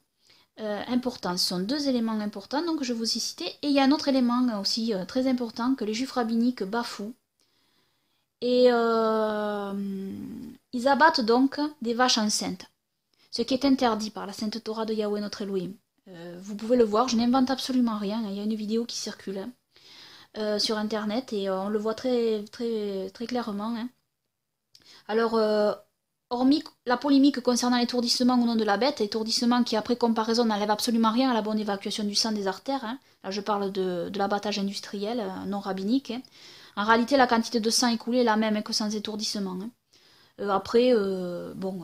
important. Ce sont 2 éléments importants, donc je vous ai cité. Et il y a un autre élément aussi très important que les juifs rabbiniques bafouent. Et ils abattent donc des vaches enceintes, ce qui est interdit par la Sainte Torah de Yahweh notre Elohim. Vous pouvez le voir, je n'invente absolument rien. Il y a une vidéo qui circule sur internet et on le voit très, très, très clairement. Hein. Alors, hormis la polémique concernant l'étourdissement au nom de la bête, étourdissement qui après comparaison n'enlève absolument rien à la bonne évacuation du sang des artères. Hein. Là, je parle de l'abattage industriel, non rabbinique. Hein. En réalité, la quantité de sang écoulé est la même que sans étourdissement. Hein. Après, bon...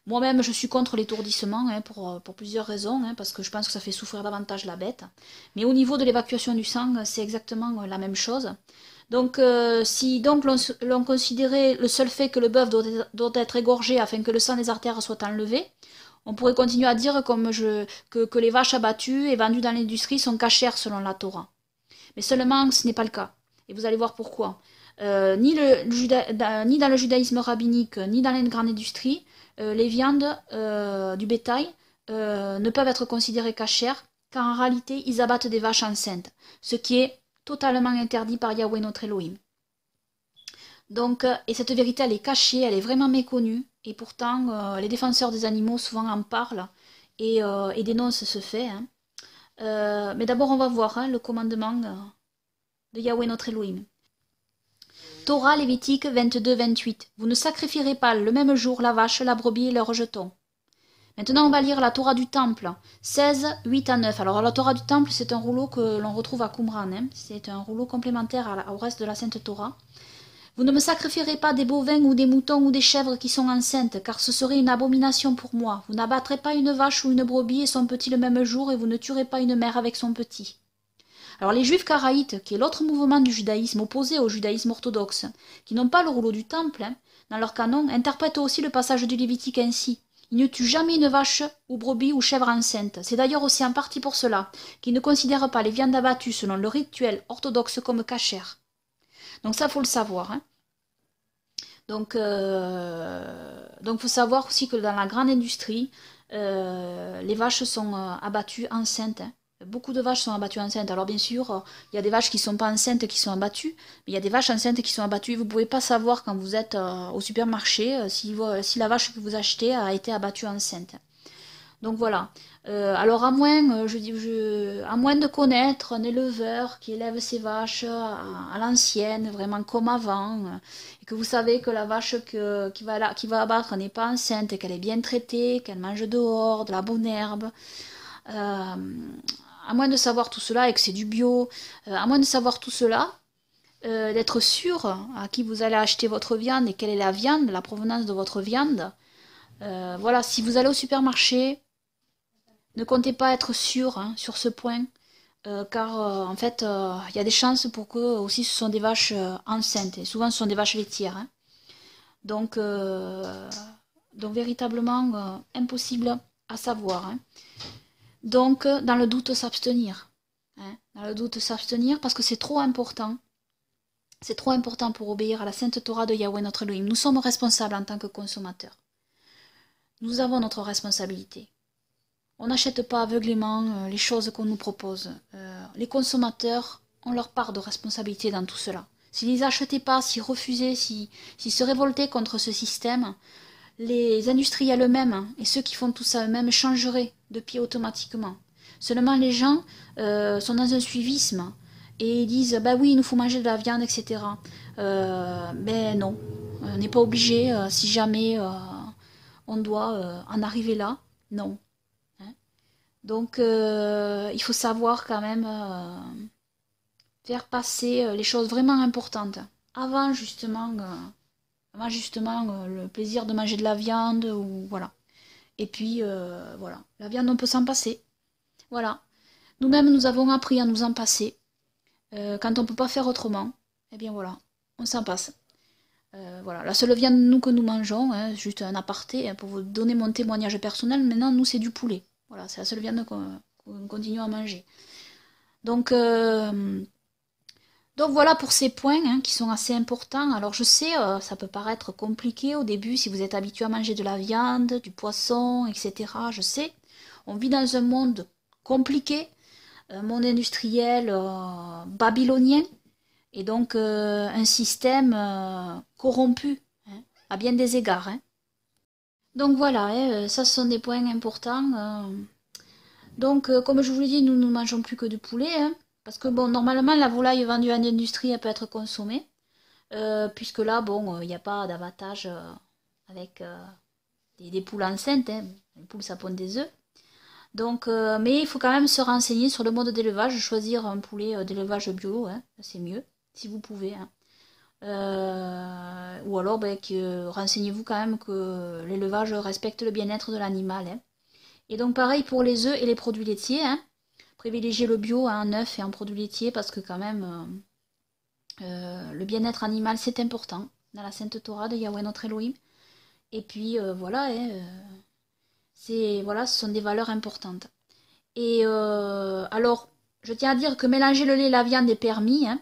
moi-même, je suis contre l'étourdissement hein, pour plusieurs raisons, hein, parce que je pense que ça fait souffrir davantage la bête. Mais au niveau de l'évacuation du sang, c'est exactement la même chose. Donc, si donc l'on considérait le seul fait que le bœuf doit être égorgé afin que le sang des artères soit enlevé, on pourrait continuer à dire que les vaches abattues et vendues dans l'industrie sont cachères selon la Torah. Mais seulement, ce n'est pas le cas. Et vous allez voir pourquoi. Ni dans le judaïsme rabbinique, ni dans la grande industrie, les viandes du bétail ne peuvent être considérées cachères, car en réalité, ils abattent des vaches enceintes, ce qui est totalement interdit par Yahweh notre Elohim. Donc, et cette vérité, elle est cachée, elle est vraiment méconnue, et pourtant, les défenseurs des animaux souvent en parlent et dénoncent ce fait. Hein. Mais d'abord, on va voir hein, le commandement de Yahweh notre Elohim. Torah Lévitique 22-28. Vous ne sacrifierez pas le même jour la vache, la brebis et leurs rejetons. Maintenant, on va lire la Torah du Temple, 16, 8 à 9. Alors, la Torah du Temple, c'est un rouleau que l'on retrouve à Qumran. Hein. C'est un rouleau complémentaire au reste de la Sainte Torah. Vous ne me sacrifierez pas des bovins ou des moutons ou des chèvres qui sont enceintes, car ce serait une abomination pour moi. Vous n'abattrez pas une vache ou une brebis et son petit le même jour, et vous ne tuerez pas une mère avec son petit. Alors les juifs karaïtes, qui est l'autre mouvement du judaïsme opposé au judaïsme orthodoxe, qui n'ont pas le rouleau du temple, hein, dans leur canon, interprètent aussi le passage du Lévitique ainsi. Ils ne tuent jamais une vache ou brebis ou chèvre enceinte. C'est d'ailleurs aussi en partie pour cela qu'ils ne considèrent pas les viandes abattues selon le rituel orthodoxe comme cachères. Donc ça, faut le savoir. Hein. Donc faut savoir aussi que dans la grande industrie, les vaches sont abattues enceintes. Hein. Beaucoup de vaches sont abattues enceintes. Alors bien sûr, il y a des vaches qui ne sont pas enceintes qui sont abattues, mais il y a des vaches enceintes qui sont abattues. Vous ne pouvez pas savoir quand vous êtes au supermarché si la vache que vous achetez a été abattue enceinte. Donc voilà. Alors à moins de connaître un éleveur qui élève ses vaches à l'ancienne, vraiment comme avant, et que vous savez que la vache qui va abattre n'est pas enceinte, et qu'elle est bien traitée, qu'elle mange dehors, de la bonne herbe, à moins de savoir tout cela et que c'est du bio, à moins de savoir tout cela, d'être sûr à qui vous allez acheter votre viande et quelle est la viande, la provenance de votre viande. Voilà, si vous allez au supermarché, ne comptez pas être sûr hein, sur ce point, car en fait, il y a des chances pour que aussi ce sont des vaches enceintes, et souvent ce sont des vaches laitières. Hein. Donc véritablement impossible à savoir. Hein. Donc, dans le doute, s'abstenir. Hein. Dans le doute, s'abstenir parce que c'est trop important. C'est trop important pour obéir à la sainte Torah de Yahweh notre Elohim. Nous sommes responsables en tant que consommateurs. Nous avons notre responsabilité. On n'achète pas aveuglément les choses qu'on nous propose. Les consommateurs ont leur part de responsabilité dans tout cela. S'ils les achetaient pas, s'ils refusaient, s'ils se révoltaient contre ce système, les industriels eux-mêmes et ceux qui font tout ça eux-mêmes changeraient de pied automatiquement. Seulement les gens sont dans un suivisme et ils disent bah oui, il nous faut manger de la viande, etc. Mais non, on n'est pas obligé si jamais on doit en arriver là. Non. Hein. Donc il faut savoir quand même faire passer les choses vraiment importantes avant justement le plaisir de manger de la viande ou voilà. Et puis voilà, la viande on peut s'en passer. Voilà. Nous-mêmes nous avons appris à nous en passer. Quand on peut pas faire autrement, eh bien voilà, on s'en passe. Voilà, la seule viande nous que nous mangeons, hein, juste un aparté hein, pour vous donner mon témoignage personnel. Maintenant nous c'est du poulet. Voilà, c'est la seule viande qu'on continue à manger. Donc voilà pour ces points hein, qui sont assez importants. Alors je sais, ça peut paraître compliqué au début si vous êtes habitué à manger de la viande, du poisson, etc. Je sais, on vit dans un monde compliqué, un monde industriel babylonien, et donc un système corrompu, hein, à bien des égards. Hein. Donc voilà, hein, ça ce sont des points importants. Donc comme je vous l'ai dit, nous ne mangeons plus que du poulet, hein. Parce que bon, normalement, la volaille vendue en industrie, elle peut être consommée. Puisque là, bon, il n'y a pas d'abattage avec des poules enceintes. Hein. Les poules, ça pond des œufs. Donc, mais il faut quand même se renseigner sur le mode d'élevage. Choisir un poulet d'élevage bio, hein, c'est mieux, si vous pouvez. Hein. Ou alors, ben, renseignez-vous quand même que l'élevage respecte le bien-être de l'animal. Hein. Et donc, pareil pour les œufs et les produits laitiers. Hein. Privilégier le bio en œufs et en produits laitiers parce que quand même le bien-être animal c'est important dans la sainte Torah de Yahweh notre Elohim. Et puis voilà, ce sont des valeurs importantes. Et alors, je tiens à dire que mélanger le lait et la viande est permis hein,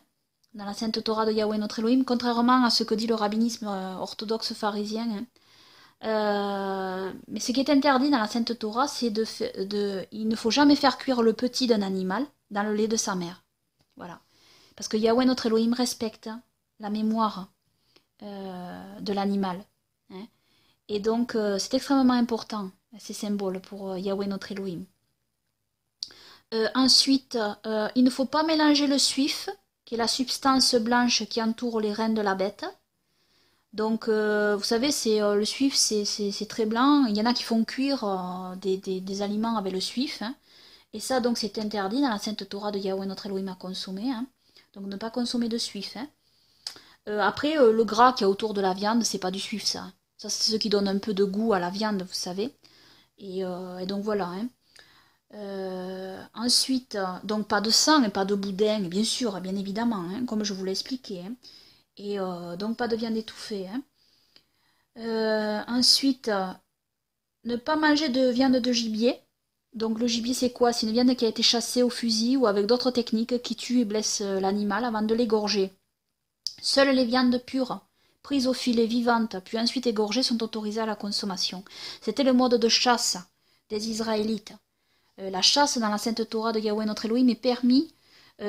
dans la sainte Torah de Yahweh notre Elohim, contrairement à ce que dit le rabbinisme orthodoxe pharisien. Hein. Mais ce qui est interdit dans la Sainte Torah, c'est il ne faut jamais faire cuire le petit d'un animal dans le lait de sa mère. Voilà. Parce que Yahweh notre Elohim respecte hein, la mémoire de l'animal. Hein. Et donc, c'est extrêmement important, ces symboles pour Yahweh notre Elohim. Ensuite, il ne faut pas mélanger le suif, qui est la substance blanche qui entoure les reins de la bête. Donc, vous savez, le suif, c'est très blanc. Il y en a qui font cuire des aliments avec le suif. Hein. Et ça, donc, c'est interdit dans la Sainte Torah de Yahweh notre Elohim à consommer. Hein. Donc, ne pas consommer de suif. Hein. Après, le gras qu'il y a autour de la viande, c'est pas du suif, ça. Ça, c'est ce qui donne un peu de goût à la viande, vous savez. Et donc, voilà. Hein. Ensuite, donc, pas de sang et pas de boudin, bien sûr, bien évidemment, hein, comme je vous l'ai expliqué. Hein. Et donc pas de viande étouffée. Hein. Ensuite, ne pas manger de viande de gibier. Donc le gibier c'est quoi? C'est une viande qui a été chassée au fusil ou avec d'autres techniques qui tuent et blessent l'animal avant de l'égorger. Seules les viandes pures, prises au filet vivantes, puis ensuite égorgées, sont autorisées à la consommation. C'était le mode de chasse des Israélites. La chasse dans la Sainte Torah de Yahweh notre Elohim est permis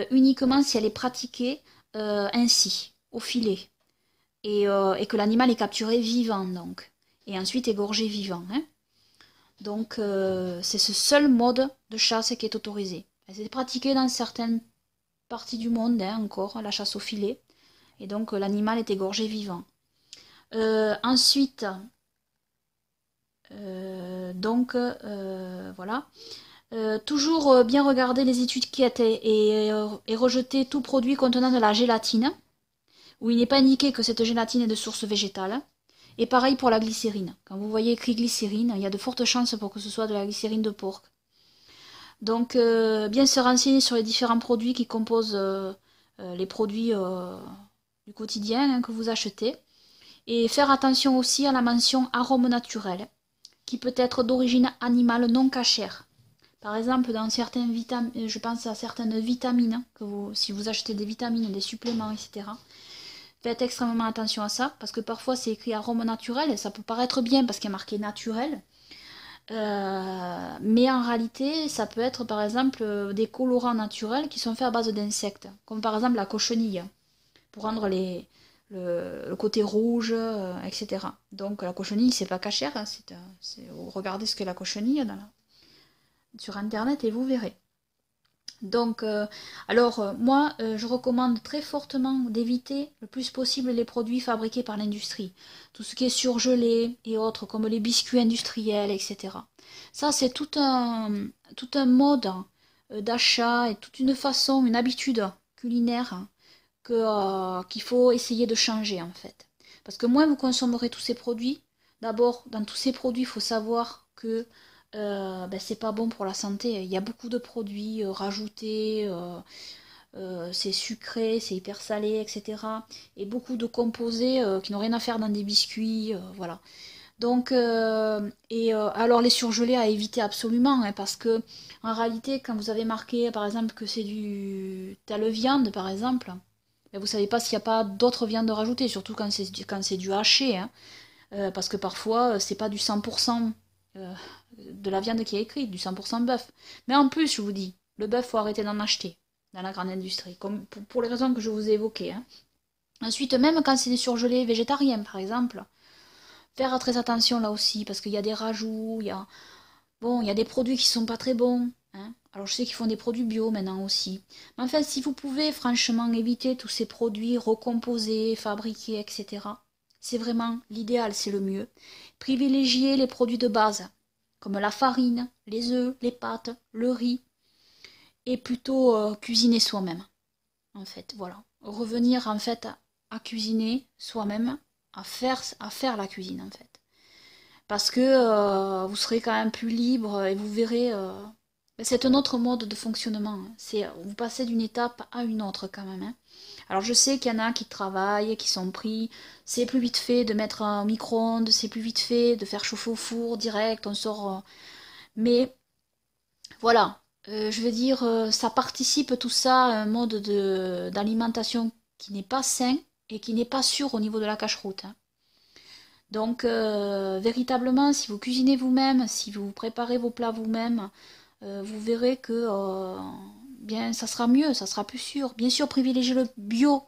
uniquement si elle est pratiquée ainsi. Au filet, et que l'animal est capturé vivant, donc, et ensuite égorgé vivant. Hein. Donc c'est ce seul mode de chasse qui est autorisé. C'est pratiqué dans certaines parties du monde, hein, encore, la chasse au filet. Et donc l'animal est égorgé vivant. Ensuite, voilà. Toujours bien regarder les étiquettes et rejeter tout produit contenant de la gélatine, où il n'est pas indiqué que cette gélatine est de source végétale. Et pareil pour la glycérine. Quand vous voyez écrit glycérine, il y a de fortes chances pour que ce soit de la glycérine de porc. Donc, bien se renseigner sur les différents produits qui composent les produits du quotidien, hein, que vous achetez. Et faire attention aussi à la mention arôme naturel, qui peut être d'origine animale non cachère. Par exemple, dans certaines vitamines, je pense à certaines vitamines, si vous achetez des vitamines, des suppléments, etc. Faites extrêmement attention à ça, parce que parfois c'est écrit arôme naturel, et ça peut paraître bien parce qu'il y a marqué naturel. Mais en réalité, ça peut être par exemple des colorants naturels qui sont faits à base d'insectes, comme par exemple la cochenille, pour rendre le côté rouge, etc. Donc la cochenille, c'est pas cachère, hein, regardez ce qu'est la cochenille sur internet et vous verrez. Donc, moi, je recommande très fortement d'éviter le plus possible les produits fabriqués par l'industrie. Tout ce qui est surgelé et autres, comme les biscuits industriels, etc. Ça, c'est tout un mode d'achat et toute une façon, une habitude culinaire qu'il faut essayer de changer, en fait. Parce que moins vous consommerez tous ces produits, d'abord, dans tous ces produits, il faut savoir que c'est pas bon pour la santé. Il y a beaucoup de produits rajoutés, c'est sucré, c'est hyper salé, etc. Et beaucoup de composés qui n'ont rien à faire dans des biscuits, voilà. Donc, alors les surgelés à éviter absolument, hein, parce que en réalité, quand vous avez marqué, par exemple, que c'est du telle viande, par exemple, vous savez pas s'il n'y a pas d'autres viandes rajoutées, surtout quand c'est du haché, hein, parce que parfois, c'est pas du 100%. De la viande qui est écrite, du 100% bœuf. Mais en plus, je vous dis, le bœuf, faut arrêter d'en acheter dans la grande industrie, comme pour les raisons que je vous ai évoquées. Hein. Ensuite, même quand c'est des surgelés végétariens, par exemple, faire très attention là aussi, parce qu'il y a des rajouts, il y a des produits qui sont pas très bons. Hein. Alors je sais qu'ils font des produits bio maintenant aussi. Mais enfin, si vous pouvez franchement éviter tous ces produits recomposés, fabriqués, etc., c'est vraiment l'idéal, c'est le mieux. Privilégier les produits de base, comme la farine, les œufs, les pâtes, le riz, et plutôt cuisiner soi-même, en fait, voilà. Revenir, en fait, à cuisiner soi-même, à faire la cuisine, en fait. Parce que vous serez quand même plus libre, et vous verrez, c'est un autre mode de fonctionnement. Vous passez d'une étape à une autre, quand même, hein. Alors je sais qu'il y en a qui travaillent, qui sont pris, c'est plus vite fait de mettre un micro-ondes, c'est plus vite fait de faire chauffer au four direct, on sort... Mais voilà, je veux dire, ça participe tout ça à un mode d'alimentation qui n'est pas sain et qui n'est pas sûr au niveau de la cache-route. Hein. Donc véritablement, si vous cuisinez vous-même, si vous préparez vos plats vous-même, vous verrez que... bien, ça sera mieux, ça sera plus sûr. Bien sûr, privilégier le bio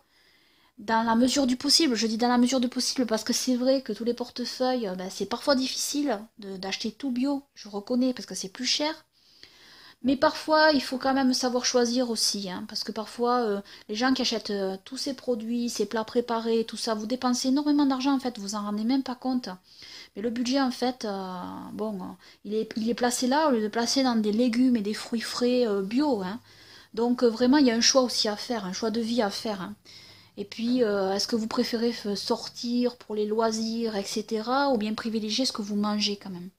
dans la mesure du possible. Je dis dans la mesure du possible parce que c'est vrai que tous les portefeuilles, c'est parfois difficile d'acheter tout bio. Je reconnais parce que c'est plus cher. Mais parfois, il faut quand même savoir choisir aussi. Hein, parce que parfois, les gens qui achètent tous ces produits, ces plats préparés, tout ça, vous dépensez énormément d'argent en fait. Vous en rendez même pas compte. Mais le budget, en fait, il est placé là au lieu de placer dans des légumes et des fruits frais bio. Hein. Donc vraiment, il y a un choix aussi à faire, un choix de vie à faire. Hein. Et puis, est-ce que vous préférez sortir pour les loisirs, etc. ou bien privilégier ce que vous mangez quand même.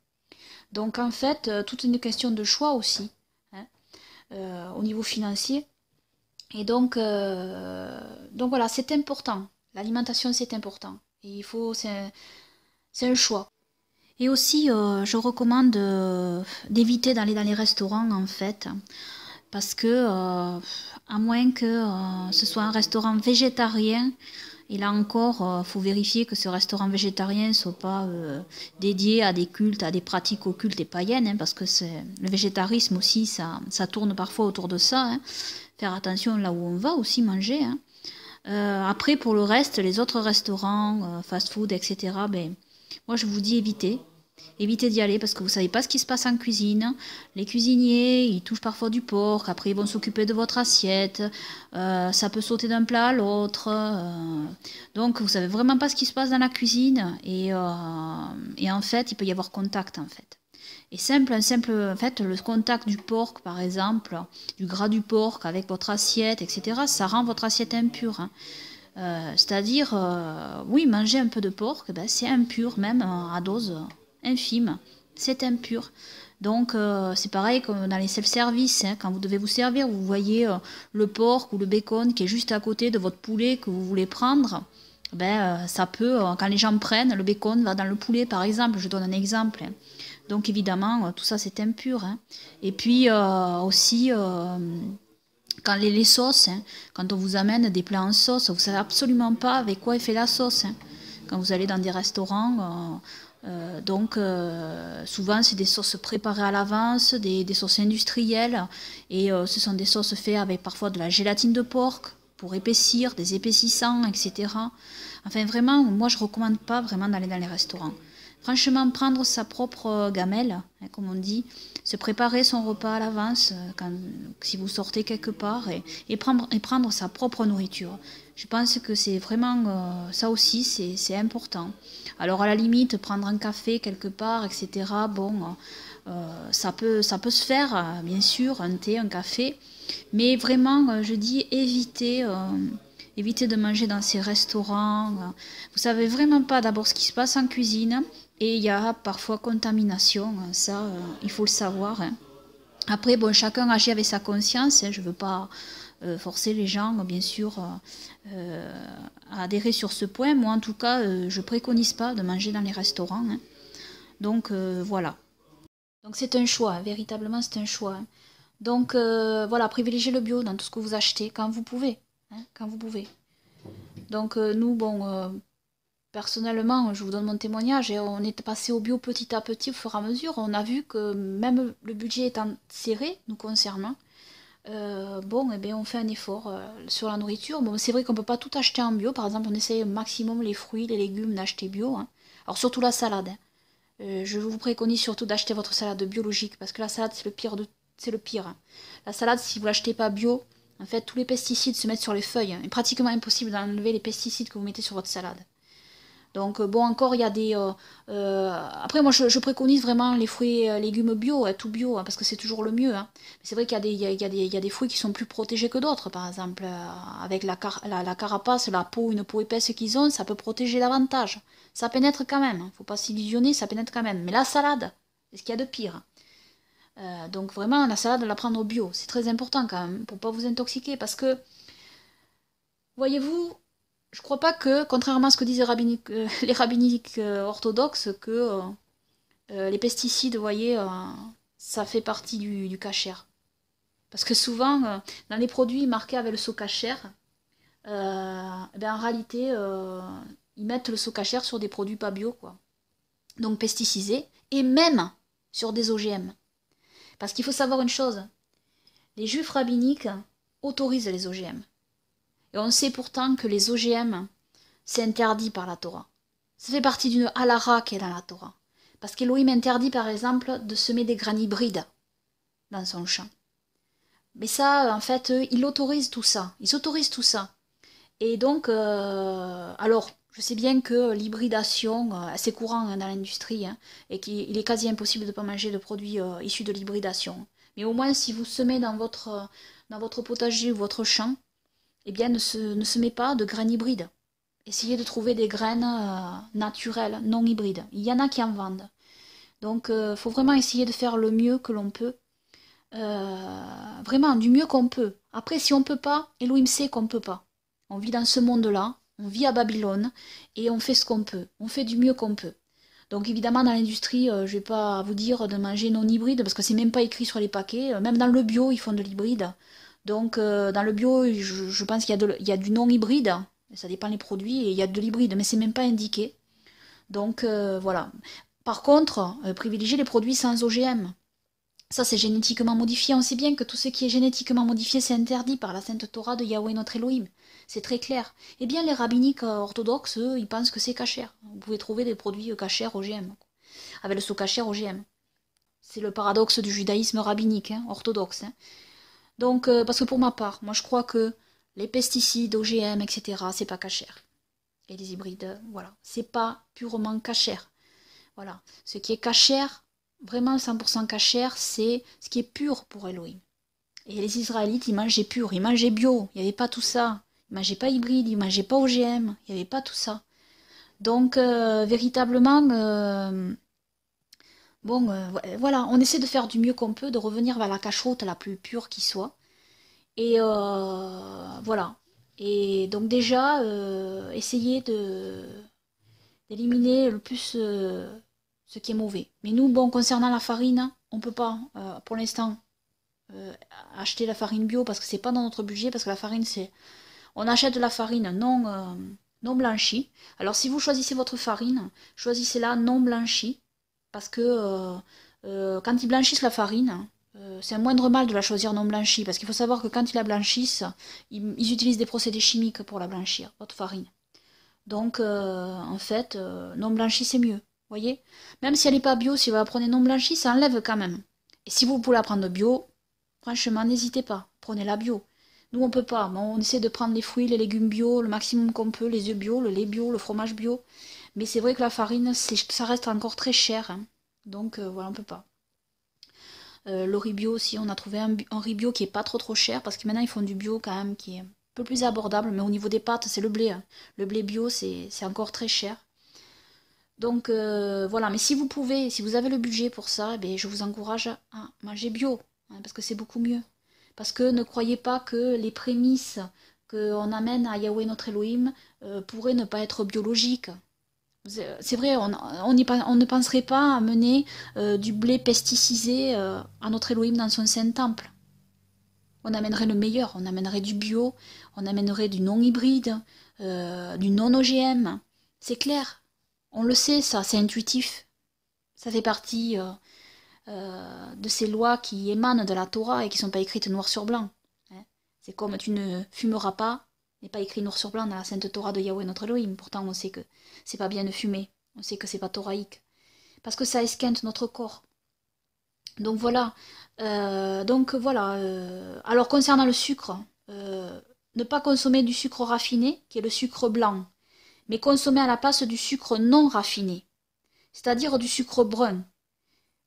Donc en fait, toute une question de choix aussi, hein, au niveau financier. Et donc voilà, c'est important. L'alimentation, c'est important. Et c'est un choix. Et aussi, je recommande d'éviter d'aller dans les restaurants, en fait, parce que, à moins que ce soit un restaurant végétarien, et là encore, faut vérifier que ce restaurant végétarien ne soit pas dédié à des cultes, à des pratiques occultes et païennes, hein, parce que le végétarisme aussi, ça tourne parfois autour de ça. Hein. Faire attention là où on va aussi manger. Hein. Après, pour le reste, les autres restaurants, fast-food, etc., moi je vous dis évitez. Évitez d'y aller parce que vous ne savez pas ce qui se passe en cuisine. Les cuisiniers, ils touchent parfois du porc, après ils vont s'occuper de votre assiette. Ça peut sauter d'un plat à l'autre. Donc vous ne savez vraiment pas ce qui se passe dans la cuisine. Et en fait, il peut y avoir contact en fait. Et en fait, le contact du porc, par exemple, du gras du porc avec votre assiette, etc., ça rend votre assiette impure. Hein. C'est-à-dire, oui, manger un peu de porc, ben, c'est impur, même à dose infime, c'est impur. Donc, c'est pareil comme dans les self-service, hein, quand vous devez vous servir, vous voyez le porc ou le bacon qui est juste à côté de votre poulet que vous voulez prendre. Ben, ça peut, quand les gens prennent, le bacon va dans le poulet, par exemple, je donne un exemple. Hein. Donc évidemment, tout ça c'est impur. Hein. Et puis aussi, quand les sauces, hein, quand on vous amène des plats en sauce, vous ne savez absolument pas avec quoi est fait la sauce. Hein. Quand vous allez dans des restaurants, souvent c'est des sauces préparées à l'avance, des sauces industrielles. Et ce sont des sauces faites avec parfois de la gélatine de porc pour épaissir, des épaississants, etc. Enfin vraiment, moi je ne recommande pas vraiment d'aller dans les restaurants. Franchement, prendre sa propre gamelle, hein, comme on dit, se préparer son repas à l'avance, si vous sortez quelque part, et prendre sa propre nourriture. Je pense que c'est vraiment, ça aussi, c'est important. Alors à la limite, prendre un café quelque part, etc., bon, ça peut se faire, bien sûr, un thé, un café, mais vraiment, je dis, évitez de manger dans ces restaurants. Vous savez vraiment pas d'abord ce qui se passe en cuisine. Et il y a parfois contamination, ça, il faut le savoir. Hein. Après, bon, chacun agit avec sa conscience. Hein. Je ne veux pas forcer les gens, bien sûr, à adhérer sur ce point. Moi, en tout cas, je ne préconise pas de manger dans les restaurants. Hein. Donc, voilà. Donc, c'est un choix. Hein. Véritablement, c'est un choix. Hein. Donc, voilà, privilégiez le bio dans tout ce que vous achetez, quand vous pouvez. Hein, quand vous pouvez. Donc, nous, bon... personnellement, je vous donne mon témoignage, et on est passé au bio petit à petit au fur et à mesure. On a vu que même le budget étant serré, nous concernant, eh bien, on fait un effort sur la nourriture. Bon, c'est vrai qu'on ne peut pas tout acheter en bio. Par exemple, on essaye au maximum les fruits, les légumes d'acheter bio. Hein. Alors surtout la salade. Hein. Je vous préconise surtout d'acheter votre salade biologique, parce que la salade, c'est le pire. Hein. La salade, si vous l'achetez pas bio, en fait, tous les pesticides se mettent sur les feuilles. Hein. Il est pratiquement impossible d'enlever les pesticides que vous mettez sur votre salade. Donc bon, encore il y a des... après moi je préconise vraiment les fruits et légumes bio, tout bio, hein, parce que c'est toujours le mieux. Hein. Mais c'est vrai qu'il y a des fruits qui sont plus protégés que d'autres, par exemple. Avec la carapace, la peau, une peau épaisse qu'ils ont, ça peut protéger davantage. Ça pénètre quand même, hein. Faut pas s'illusionner, ça pénètre quand même. Mais la salade, c'est ce qu'il y a de pire. Donc vraiment, la salade, la prendre bio, c'est très important quand même, pour pas vous intoxiquer, parce que, voyez-vous... Je crois pas que, contrairement à ce que disent les rabbiniques orthodoxes, que les pesticides, vous voyez, ça fait partie du kasher. Parce que souvent, dans les produits marqués avec le sceau kasher, en réalité, ils mettent le sceau kasher sur des produits pas bio, quoi. Donc pesticisés, et même sur des OGM. Parce qu'il faut savoir une chose, les juifs rabbiniques autorisent les OGM. Et on sait pourtant que les OGM, c'est interdit par la Torah. Ça fait partie d'une halara qui est dans la Torah. Parce qu'Elohim interdit, par exemple, de semer des graines hybrides dans son champ. Mais ça, en fait, ils autorisent tout ça. Ils autorisent tout ça. Et donc, alors, je sais bien que l'hybridation, c'est courant dans l'industrie, hein, et qu'il est quasi impossible de ne pas manger de produits issus de l'hybridation. Mais au moins, si vous semez dans votre potager ou votre champ, eh bien, ne semez pas de graines hybrides. Essayez de trouver des graines naturelles, non hybrides. Il y en a qui en vendent. Donc, il faut vraiment essayer de faire le mieux que l'on peut. Vraiment, du mieux qu'on peut. Après, si on ne peut pas, Elohim sait qu'on ne peut pas. On vit dans ce monde-là, on vit à Babylone, et on fait ce qu'on peut. On fait du mieux qu'on peut. Donc, évidemment, dans l'industrie, je ne vais pas vous dire de manger non hybride, parce que c'est même pas écrit sur les paquets. Même dans le bio, ils font de l'hybride. Donc, dans le bio, je pense qu'il y a du non-hybride, ça dépend des produits, et il y a de l'hybride, mais c'est même pas indiqué. Donc, voilà. Par contre, privilégiez les produits sans OGM. Ça, c'est génétiquement modifié. On sait bien que tout ce qui est génétiquement modifié, c'est interdit par la Sainte Torah de Yahweh notre Elohim. C'est très clair. Eh bien, les rabbiniques orthodoxes, eux, ils pensent que c'est kasher. Vous pouvez trouver des produits kasher OGM. avec le sokacher OGM. C'est le paradoxe du judaïsme rabbinique, hein, orthodoxe. Hein. Donc, parce que pour ma part, moi je crois que les pesticides, OGM, etc., c'est pas cachère. Et les hybrides, voilà, c'est pas purement cachère. Voilà, ce qui est cachère, vraiment 100% cachère, c'est ce qui est pur pour Elohim. Et les Israélites, ils mangeaient pur, ils mangeaient bio, il n'y avait pas tout ça. Ils mangeaient pas hybride, ils mangeaient pas OGM, il n'y avait pas tout ça. Donc, véritablement, voilà, on essaie de faire du mieux qu'on peut, de revenir vers la cacheroute la plus pure qui soit. Et voilà. Et donc déjà, essayer d'éliminer le plus ce qui est mauvais. Mais nous, bon, concernant la farine, on peut pas, pour l'instant, acheter la farine bio parce que c'est pas dans notre budget, parce que la farine, c'est... On achète de la farine non blanchie. Alors si vous choisissez votre farine, choisissez-la non blanchie, parce que quand ils blanchissent la farine, c'est un moindre mal de la choisir non blanchie, parce qu'il faut savoir que quand ils la blanchissent, ils utilisent des procédés chimiques pour la blanchir, votre farine. Donc, en fait, non blanchie, c'est mieux, voyez. Même si elle n'est pas bio, si vous la prenez non blanchie, ça enlève quand même. Et si vous pouvez la prendre bio, franchement, n'hésitez pas, prenez-la bio. Nous, on peut pas, on essaie de prendre les fruits, les légumes bio, le maximum qu'on peut, les œufs bio, le lait bio, le fromage bio. Mais c'est vrai que la farine, ça reste encore très cher, hein. Donc, voilà, on peut pas. Le riz bio aussi, on a trouvé un riz bio qui est pas trop cher, parce que maintenant ils font du bio quand même qui est un peu plus abordable, mais au niveau des pâtes c'est le blé, hein. Le blé bio c'est encore très cher. Donc voilà, mais si vous pouvez, si vous avez le budget pour ça, eh je vous encourage à manger bio, hein, parce que c'est beaucoup mieux. Parce que ne croyez pas que les prémices qu'on amène à Yahweh notre Elohim pourraient ne pas être biologiques. C'est vrai, on ne penserait pas amener du blé pesticisé à notre Elohim dans son saint temple. On amènerait le meilleur, on amènerait du bio, on amènerait du non-hybride, du non-OGM. C'est clair, on le sait, ça, c'est intuitif. Ça fait partie de ces lois qui émanent de la Torah et qui ne sont pas écrites noir sur blanc. Hein. C'est comme tu ne fumeras pas, n'est pas écrit noir sur blanc dans la sainte Torah de Yahweh notre Elohim. Pourtant, on sait que c'est pas bien de fumer. On sait que c'est pas thoraïque. Parce que ça esquinte notre corps. Donc voilà. Alors, concernant le sucre, ne pas consommer du sucre raffiné, qui est le sucre blanc, mais consommer à la place du sucre non raffiné, c'est-à-dire du sucre brun.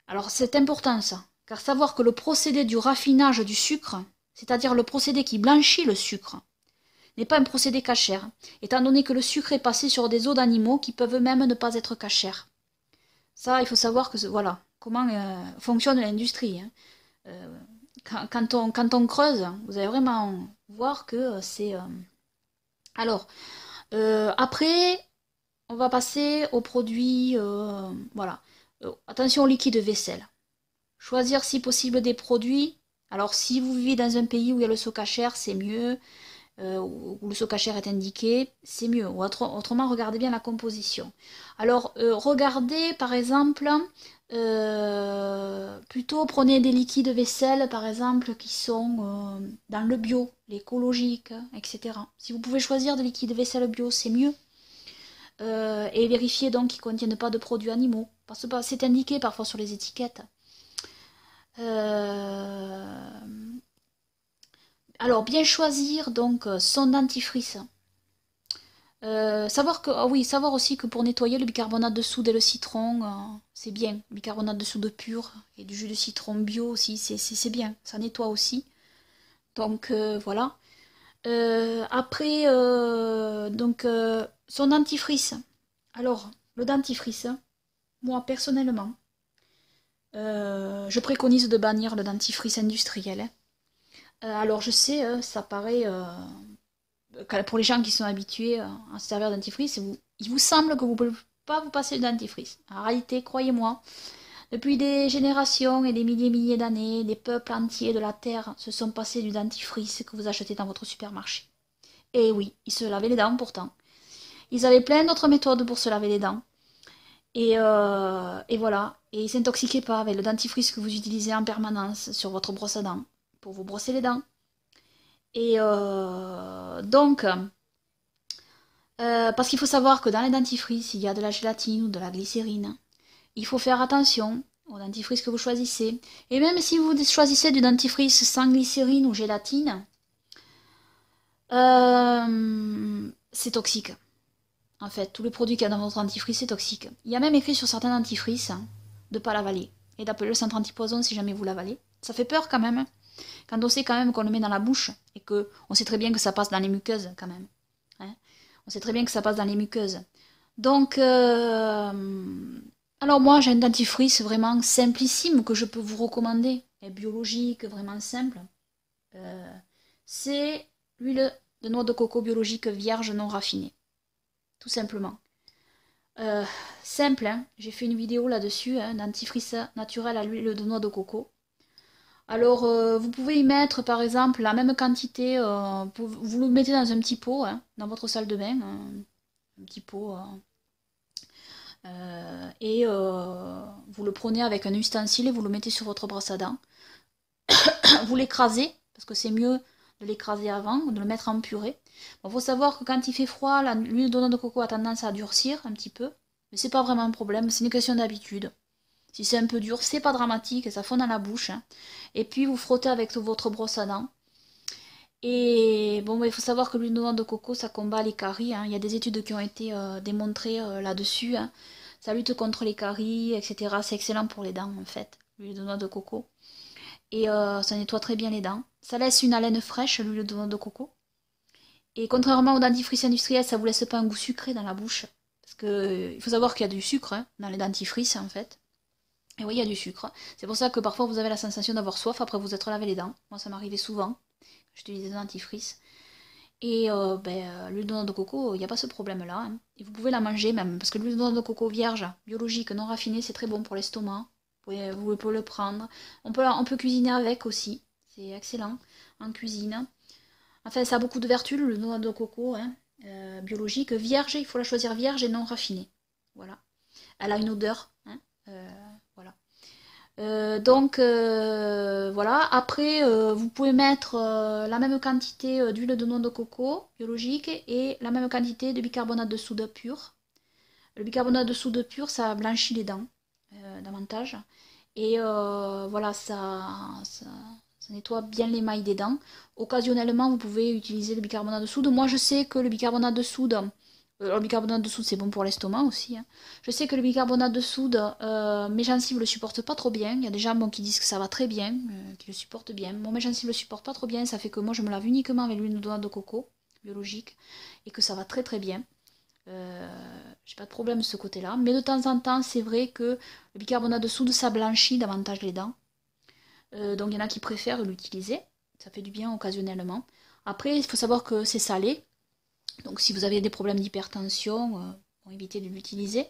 Alors, c'est important ça, car savoir que le procédé du raffinage du sucre, c'est-à-dire le procédé qui blanchit le sucre, n'est pas un procédé cachère, étant donné que le sucre est passé sur des os d'animaux qui peuvent même ne pas être cachères. Ça, il faut savoir que voilà comment fonctionne l'industrie. Hein. Quand on creuse, vous allez vraiment voir que c'est... Alors, après, on va passer aux produits... voilà. Attention aux liquides vaisselle. Choisir si possible des produits. Alors, si vous vivez dans un pays où il y a le sokacher, c'est mieux. Où le sokacher est indiqué, c'est mieux. Ou autrement, regardez bien la composition. Alors, regardez, par exemple, plutôt prenez des liquides vaisselle, par exemple, qui sont dans le bio, l'écologique, etc. Si vous pouvez choisir des liquides vaisselle bio, c'est mieux. Et vérifiez donc qu'ils ne contiennent pas de produits animaux. Parce que c'est indiqué parfois sur les étiquettes. Alors, bien choisir donc son dentifrice. Savoir aussi que pour nettoyer le bicarbonate de soude et le citron, c'est bien. Le bicarbonate de soude pur et du jus de citron bio aussi, c'est bien. Ça nettoie aussi. Donc, voilà. Après, son dentifrice. Alors, le dentifrice, moi personnellement, je préconise de bannir le dentifrice industriel. Hein. Alors je sais, ça paraît, pour les gens qui sont habitués à se servir de dentifrice, il vous semble que vous ne pouvez pas vous passer de dentifrice. En réalité, croyez-moi, depuis des générations et des milliers d'années, des peuples entiers de la Terre se sont passés du dentifrice que vous achetez dans votre supermarché. Et oui, ils se lavaient les dents pourtant. Ils avaient plein d'autres méthodes pour se laver les dents. Et voilà, et ils ne s'intoxiquaient pas avec le dentifrice que vous utilisez en permanence sur votre brosse à dents. Pour vous brosser les dents. Et parce qu'il faut savoir que dans les dentifrices, il y a de la gélatine ou de la glycérine. il faut faire attention au dentifrice que vous choisissez. Et même si vous choisissez du dentifrice sans glycérine ou gélatine, c'est toxique. En fait, tous les produits qu'il y a dans votre dentifrice, c'est toxique. Il y a même écrit sur certains dentifrices de ne pas l'avaler. Et d'appeler le centre antipoison si jamais vous l'avalez. Ça fait peur quand même. Quand on sait quand même qu'on le met dans la bouche et qu'on sait très bien que ça passe dans les muqueuses quand même. Hein, on sait très bien que ça passe dans les muqueuses. Donc, alors moi j'ai un dentifrice vraiment simplissime que je peux vous recommander. Et biologique, vraiment simple. C'est l'huile de noix de coco biologique vierge non raffinée. Tout simplement. Simple, hein. J'ai fait une vidéo là-dessus, un dentifrice naturel à l'huile de noix de coco. Alors, vous pouvez y mettre, par exemple, la même quantité, vous le mettez dans un petit pot, hein, dans votre salle de bain, un petit pot, et vous le prenez avec un ustensile et vous le mettez sur votre brosse à dents. Vous l'écrasez, parce que c'est mieux de l'écraser avant, de le mettre en purée. Bon, faut savoir que quand il fait froid, l'huile de noix de coco a tendance à durcir un petit peu, mais c'est pas vraiment un problème, c'est une question d'habitude. Si c'est un peu dur, c'est pas dramatique, ça fond dans la bouche. Hein. Et puis vous frottez avec votre brosse à dents. Et bon, il faut savoir que l'huile de noix de coco, ça combat les caries. Hein. Il y a des études qui ont été démontrées là-dessus. Hein. Ça lutte contre les caries, etc. C'est excellent pour les dents, en fait, l'huile de noix de coco. Et ça nettoie très bien les dents. Ça laisse une haleine fraîche, l'huile de noix de coco. Et contrairement au dentifrice industriel, ça vous laisse pas un goût sucré dans la bouche. Parce que il faut savoir qu'il y a du sucre hein, dans les dentifrices, en fait. Et oui, il y a du sucre. C'est pour ça que parfois vous avez la sensation d'avoir soif après vous être lavé les dents. Moi, ça m'arrivait souvent. J'utilisais des dentifrices. Et l'huile de noix de coco, il n'y a pas ce problème-là. Hein. Et vous pouvez la manger même. Parce que l'huile de noix de coco vierge, biologique, non raffinée, c'est très bon pour l'estomac. Vous pouvez le prendre. On peut cuisiner avec aussi. C'est excellent en cuisine. Enfin, ça a beaucoup de vertus, l'huile de noix de coco. Hein, biologique. Vierge, il faut la choisir vierge et non raffinée. Voilà. Elle a une odeur. Hein, voilà. Voilà. Après, vous pouvez mettre la même quantité d'huile de noix de coco biologique et la même quantité de bicarbonate de soude pur. Le bicarbonate de soude pur, ça blanchit les dents davantage. Et voilà, ça nettoie bien l'émail des dents. Occasionnellement, vous pouvez utiliser le bicarbonate de soude. Moi, je sais que le bicarbonate de soude... le bicarbonate de soude, c'est bon pour l'estomac aussi. Hein. Je sais que le bicarbonate de soude, mes gencives ne le supportent pas trop bien. Il y a des gens qui disent que ça va très bien, qui le supportent bien. Moi, mes gencives ne le supportent pas trop bien. Ça fait que moi, je me lave uniquement avec l'huile de noix de coco biologique et que ça va très très bien. J'ai pas de problème de ce côté-là. Mais de temps en temps, c'est vrai que le bicarbonate de soude, ça blanchit davantage les dents. Donc, il y en a qui préfèrent l'utiliser. Ça fait du bien occasionnellement. Après, il faut savoir que c'est salé. Donc si vous avez des problèmes d'hypertension, évitez de l'utiliser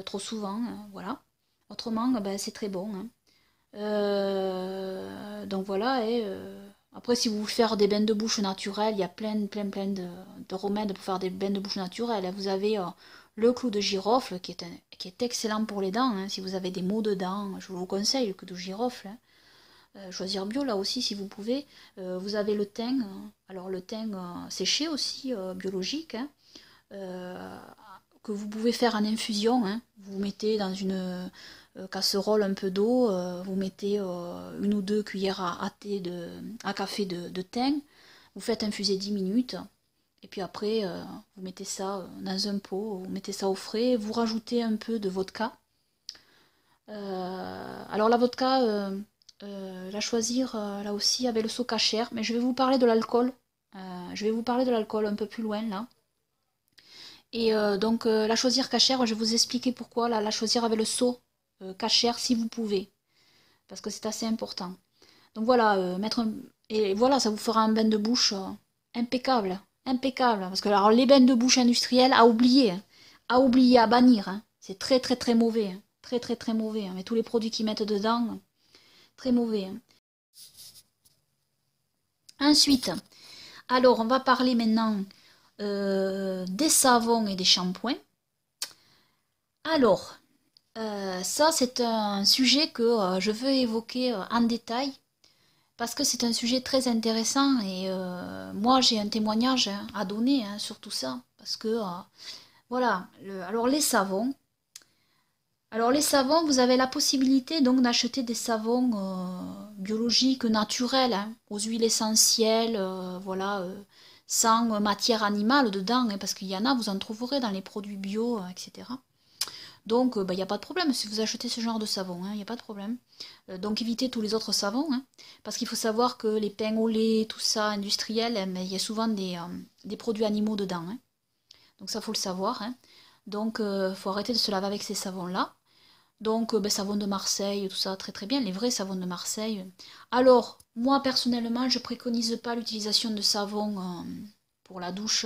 trop souvent, hein, voilà. Autrement, c'est très bon. Hein. Donc voilà, et après si vous voulez faire des bains de bouche naturels, il y a plein de remèdes pour faire des bains de bouche naturels. Vous avez le clou de girofle qui est excellent pour les dents. Hein. Si vous avez des maux de dents, je vous conseille le clou de girofle. Hein. Choisir bio là aussi si vous pouvez. Vous avez le thym, alors le thym séché aussi, biologique, hein, que vous pouvez faire en infusion. Hein. Vous mettez dans une casserole un peu d'eau, vous mettez 1 ou 2 cuillères à café de thym, vous faites infuser 10 minutes, et puis après vous mettez ça dans un pot, vous mettez ça au frais, vous rajoutez un peu de vodka. Alors la vodka... la choisir là aussi avec le seau cachère, mais je vais vous parler de l'alcool. Je vais vous parler de l'alcool un peu plus loin là. Et donc la choisir cachère, je vais vous expliquer pourquoi la choisir avec le seau cachère si vous pouvez, parce que c'est assez important. Donc voilà, et voilà, ça vous fera un bain de bouche impeccable, parce que alors les bains de bouche industriels à oublier, à bannir. Hein. C'est très très très mauvais, hein. Très mauvais. Hein. Mais tous les produits qu'ils mettent dedans. Très mauvais. Hein. Ensuite, alors on va parler maintenant des savons et des shampoings. Alors, ça c'est un sujet que je veux évoquer en détail parce que c'est un sujet très intéressant et moi j'ai un témoignage à donner hein, sur tout ça parce que voilà, alors les savons, Alors les savons, vous avez la possibilité donc d'acheter des savons biologiques, naturels, hein, aux huiles essentielles, voilà, sans matière animale dedans, hein, parce qu'il y en a, vous en trouverez dans les produits bio, etc. Donc il n'y a pas de problème si vous achetez ce genre de savon, il n'y a pas de problème. Donc évitez tous les autres savons, hein, parce qu'il faut savoir que les pains au lait, tout ça, industriel, il y a souvent des produits animaux dedans. Hein. Donc ça, faut le savoir. Hein. Donc faut arrêter de se laver avec ces savons-là. Donc, savon de Marseille, tout ça, très très bien, les vrais savons de Marseille. Alors, moi personnellement, je préconise pas l'utilisation de savon pour la douche,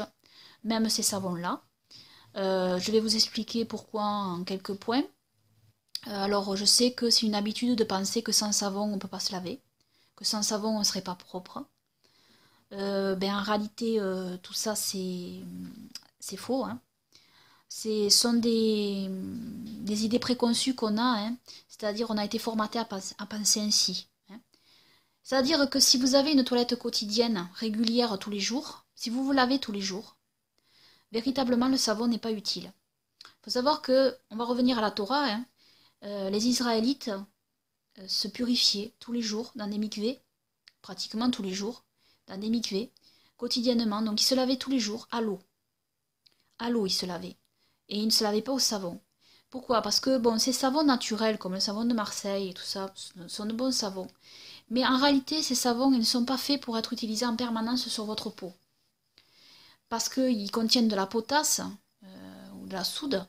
même ces savons-là. Je vais vous expliquer pourquoi en quelques points. Alors, je sais que c'est une habitude de penser que sans savon, on ne peut pas se laver, que sans savon, on ne serait pas propre. En réalité, tout ça, c'est faux, hein. Ce sont des idées préconçues qu'on a, hein. C'est-à-dire on a été formaté à penser ainsi. Hein. C'est-à-dire que si vous avez une toilette quotidienne, régulière tous les jours, si vous vous lavez tous les jours, véritablement le savon n'est pas utile. Il faut savoir que, on va revenir à la Torah, hein, les Israélites se purifiaient tous les jours dans des mikvés, pratiquement tous les jours, dans des mikvés, quotidiennement, donc ils se lavaient tous les jours à l'eau. À l'eau ils se lavaient. Et ils ne se lavaient pas au savon. Pourquoi? Parce que bon, ces savons naturels, comme le savon de Marseille et tout ça, sont de bons savons. Mais en réalité, ces savons, ils ne sont pas faits pour être utilisés en permanence sur votre peau. Parce qu'ils contiennent de la potasse ou de la soude.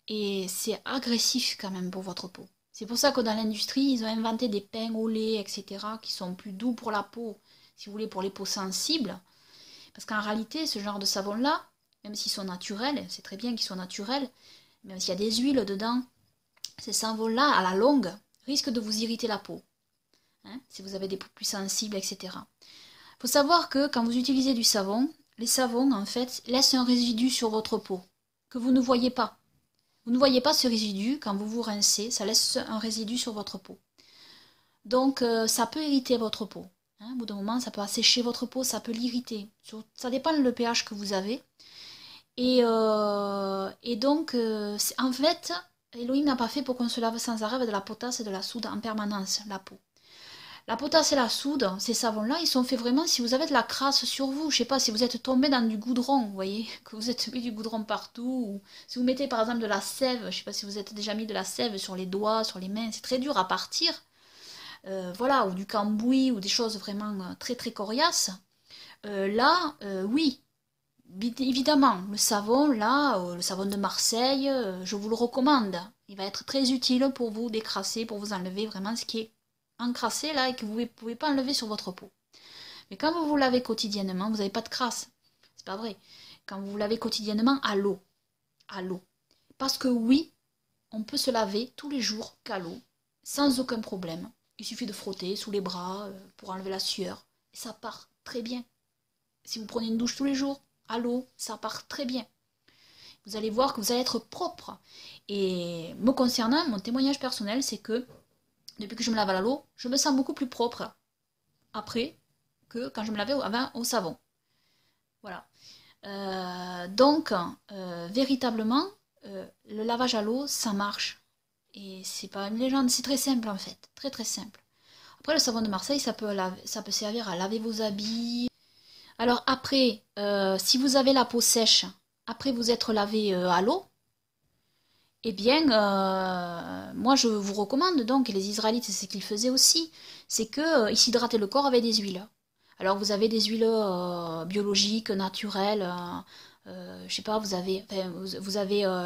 Et c'est agressif quand même pour votre peau. C'est pour ça que dans l'industrie, ils ont inventé des pains au lait, etc., qui sont plus doux pour la peau, si vous voulez, pour les peaux sensibles. Parce qu'en réalité, ce genre de savon-là, même s'ils sont naturels, c'est très bien qu'ils soient naturels, même s'il y a des huiles dedans, ces savons-là, à la longue, risquent de vous irriter la peau, hein, si vous avez des peaux plus sensibles, etc. Il faut savoir que quand vous utilisez du savon, les savons, en fait, laissent un résidu sur votre peau, que vous ne voyez pas. Vous ne voyez pas ce résidu, quand vous vous rincez, ça laisse un résidu sur votre peau. Donc, ça peut irriter votre peau. Hein, au bout d'un moment, ça peut assécher votre peau, ça peut l'irriter. Ça dépend le pH que vous avez. Et donc, en fait, Elohim n'a pas fait pour qu'on se lave sans arrêt avec de la potasse et de la soude en permanence, la peau. La potasse et la soude, ces savons-là, ils sont faits vraiment si vous avez de la crasse sur vous. Je sais pas, si vous êtes tombé dans du goudron, vous voyez, que vous êtes mis du goudron partout. Ou si vous mettez par exemple de la sève, je sais pas si vous êtes déjà mis de la sève sur les doigts, sur les mains, c'est très dur à partir. Voilà, ou du cambouis, ou des choses vraiment très très coriaces. Oui. Évidemment, le savon, là, le savon de Marseille, je vous le recommande. Il va être très utile pour vous décrasser, pour vous enlever vraiment ce qui est encrassé là et que vous ne pouvez pas enlever sur votre peau. Mais quand vous vous lavez quotidiennement, vous n'avez pas de crasse. C'est pas vrai. Quand vous vous lavez quotidiennement à l'eau. À l'eau. Parce que oui, on peut se laver tous les jours qu'à l'eau, sans aucun problème. Il suffit de frotter sous les bras pour enlever la sueur. Et ça part très bien. Si vous prenez une douche tous les jours, à l'eau, ça part très bien. Vous allez voir que vous allez être propre. Et me concernant, mon témoignage personnel, c'est que depuis que je me lave à l'eau, je me sens beaucoup plus propre après que quand je me lavais avant au savon. Voilà. Donc, véritablement, le lavage à l'eau, ça marche. Et c'est pas une légende, c'est très simple en fait. Très très simple. Après, le savon de Marseille, ça peut servir à laver vos habits. Alors après, si vous avez la peau sèche, après vous être lavé à l'eau, eh bien, moi je vous recommande donc, et les Israélites c'est ce qu'ils faisaient aussi, c'est qu'ils s'hydrataient le corps avec des huiles. Alors vous avez des huiles biologiques, naturelles, je sais pas, vous avez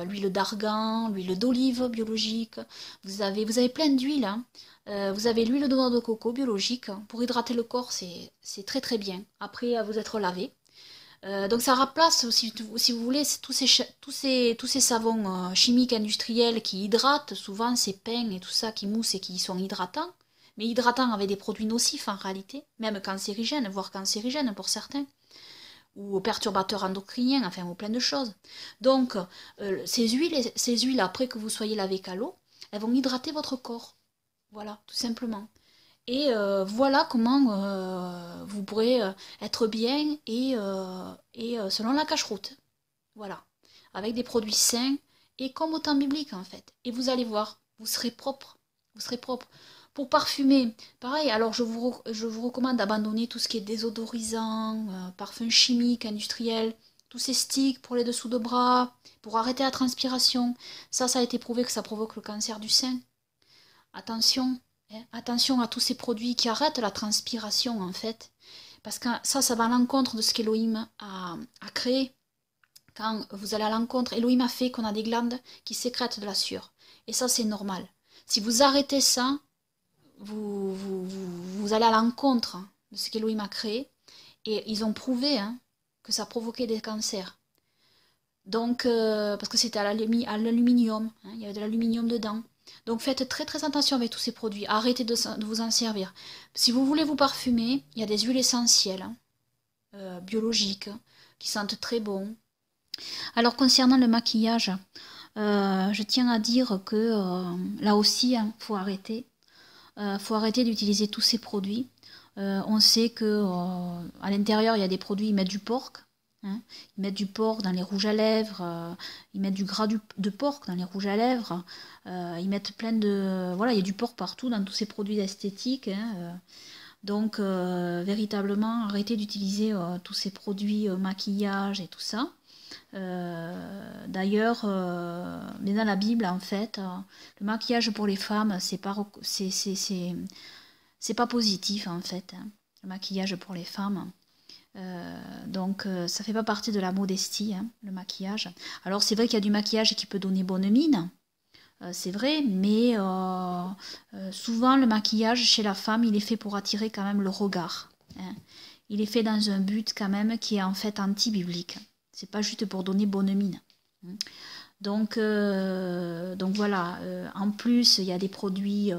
l'huile d'argan, l'huile d'olive biologique, vous avez plein d'huiles, hein. Vous avez l'huile de noix de coco biologique. Pour hydrater le corps, c'est très très bien. Après vous être lavé. Donc ça remplace, si vous voulez, tous ces savons chimiques industriels qui hydratent, souvent ces pains et tout ça qui moussent et qui sont hydratants. Mais hydratants avec des produits nocifs en réalité, même cancérigènes, voire cancérigènes pour certains. Ou perturbateurs endocriniens, enfin, ou plein de choses. Donc, ces huiles, après que vous soyez lavé qu'à l'eau, elles vont hydrater votre corps. Voilà, tout simplement. Et voilà comment vous pourrez être bien et selon la cache-route. Voilà. Avec des produits sains Et comme au temps biblique, en fait. Et vous allez voir, vous serez propre. Vous serez propre. Pour parfumer, pareil, alors je vous recommande d'abandonner tout ce qui est désodorisant, parfum chimique, industriel, tous ces sticks pour les dessous de bras, pour arrêter la transpiration. Ça a été prouvé que ça provoque le cancer du sein. Attention, hein, attention à tous ces produits qui arrêtent la transpiration, en fait. Parce que ça va à l'encontre de ce qu'Elohim a créé. Quand vous allez à l'encontre, Elohim a fait qu'on a des glandes qui sécrètent de la sueur. Et ça, c'est normal. Si vous arrêtez ça, vous allez à l'encontre de ce qu'Elohim a créé. Et ils ont prouvé que ça provoquait des cancers. Donc, parce que c'était à l'aluminium, il y avait de l'aluminium dedans. Donc faites très très attention avec tous ces produits. Arrêtez de vous en servir. Si vous voulez vous parfumer, il y a des huiles essentielles, biologiques, qui sentent très bon. Alors concernant le maquillage, je tiens à dire que là aussi, faut arrêter. Faut arrêter d'utiliser tous ces produits. On sait que à l'intérieur, il y a des produits, ils mettent du porc. Ils mettent du porc dans les rouges à lèvres, ils mettent du gras de porc dans les rouges à lèvres, ils mettent plein de... Voilà, il y a du porc partout dans tous ces produits esthétiques. Donc, véritablement, arrêtez d'utiliser tous ces produits maquillage et tout ça. D'ailleurs, mais dans la Bible, en fait, le maquillage pour les femmes, c'est pas positif, en fait. Le maquillage pour les femmes. Donc ça fait pas partie de la modestie, le maquillage. Alors c'est vrai qu'il y a du maquillage qui peut donner bonne mine, c'est vrai, mais souvent le maquillage chez la femme, il est fait pour attirer quand même le regard. Il est fait dans un but quand même qui est en fait anti-biblique. C'est pas juste pour donner bonne mine. Donc voilà, en plus il y a des produits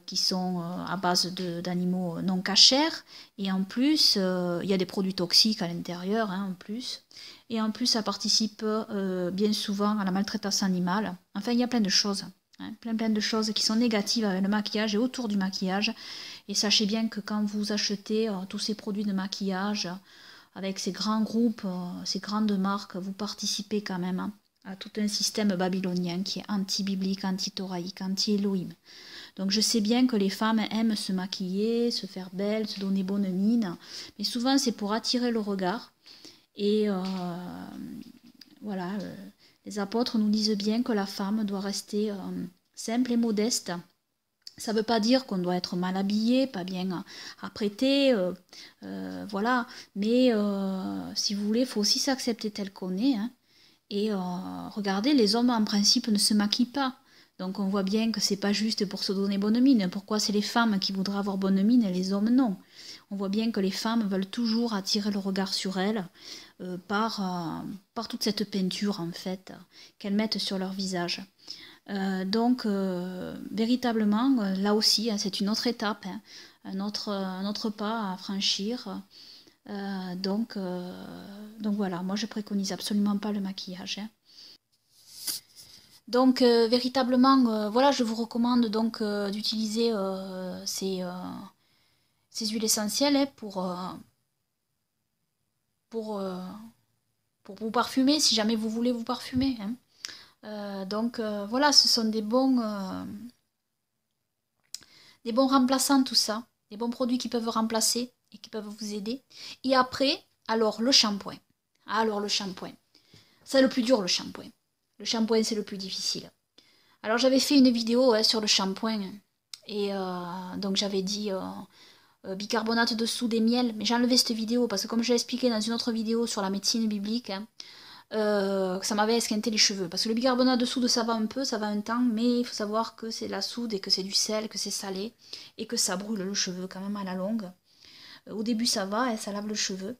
qui sont à base d'animaux non cachers, et en plus il y a des produits toxiques à l'intérieur, en plus, et en plus ça participe bien souvent à la maltraitance animale. Enfin il y a plein de choses, plein de choses qui sont négatives avec le maquillage et autour du maquillage. Et sachez bien que quand vous achetez tous ces produits de maquillage avec ces grands groupes, ces grandes marques, vous participez quand même à tout un système babylonien qui est anti-biblique, anti-thoraïque, anti-Elohim. Donc je sais bien que les femmes aiment se maquiller, se faire belle, se donner bonne mine, mais souvent c'est pour attirer le regard. Et voilà, les apôtres nous disent bien que la femme doit rester simple et modeste. Ça ne veut pas dire qu'on doit être mal habillé, pas bien apprêté, voilà. Mais si vous voulez, il faut aussi s'accepter tel qu'on est. Et regardez, les hommes en principe ne se maquillent pas. Donc on voit bien que c'est pas juste pour se donner bonne mine. Pourquoi c'est les femmes qui voudraient avoir bonne mine et les hommes non? On voit bien que les femmes veulent toujours attirer le regard sur elles par toute cette peinture en fait qu'elles mettent sur leur visage. Donc véritablement là aussi c'est une autre étape, un autre pas à franchir. Donc voilà, moi je préconise absolument pas le maquillage. Donc véritablement, voilà, je vous recommande donc d'utiliser ces huiles essentielles pour vous parfumer, si jamais vous voulez vous parfumer. Donc voilà, ce sont des bons remplaçants, tout ça, des bons produits qui peuvent remplacer et qui peuvent vous aider. Et après, alors le shampoing. C'est le plus dur, le shampoing. Le shampoing, c'est le plus difficile. Alors, j'avais fait une vidéo sur le shampoing. Et donc, j'avais dit bicarbonate de soude et miel. Mais j'ai enlevé cette vidéo parce que, comme je l'ai expliqué dans une autre vidéo sur la médecine biblique, ça m'avait esquinté les cheveux. Parce que le bicarbonate de soude, ça va un peu, ça va un temps. Mais il faut savoir que c'est de la soude et que c'est du sel, que c'est salé. Et que ça brûle le cheveu quand même à la longue. Au début, ça va et ça lave le cheveu.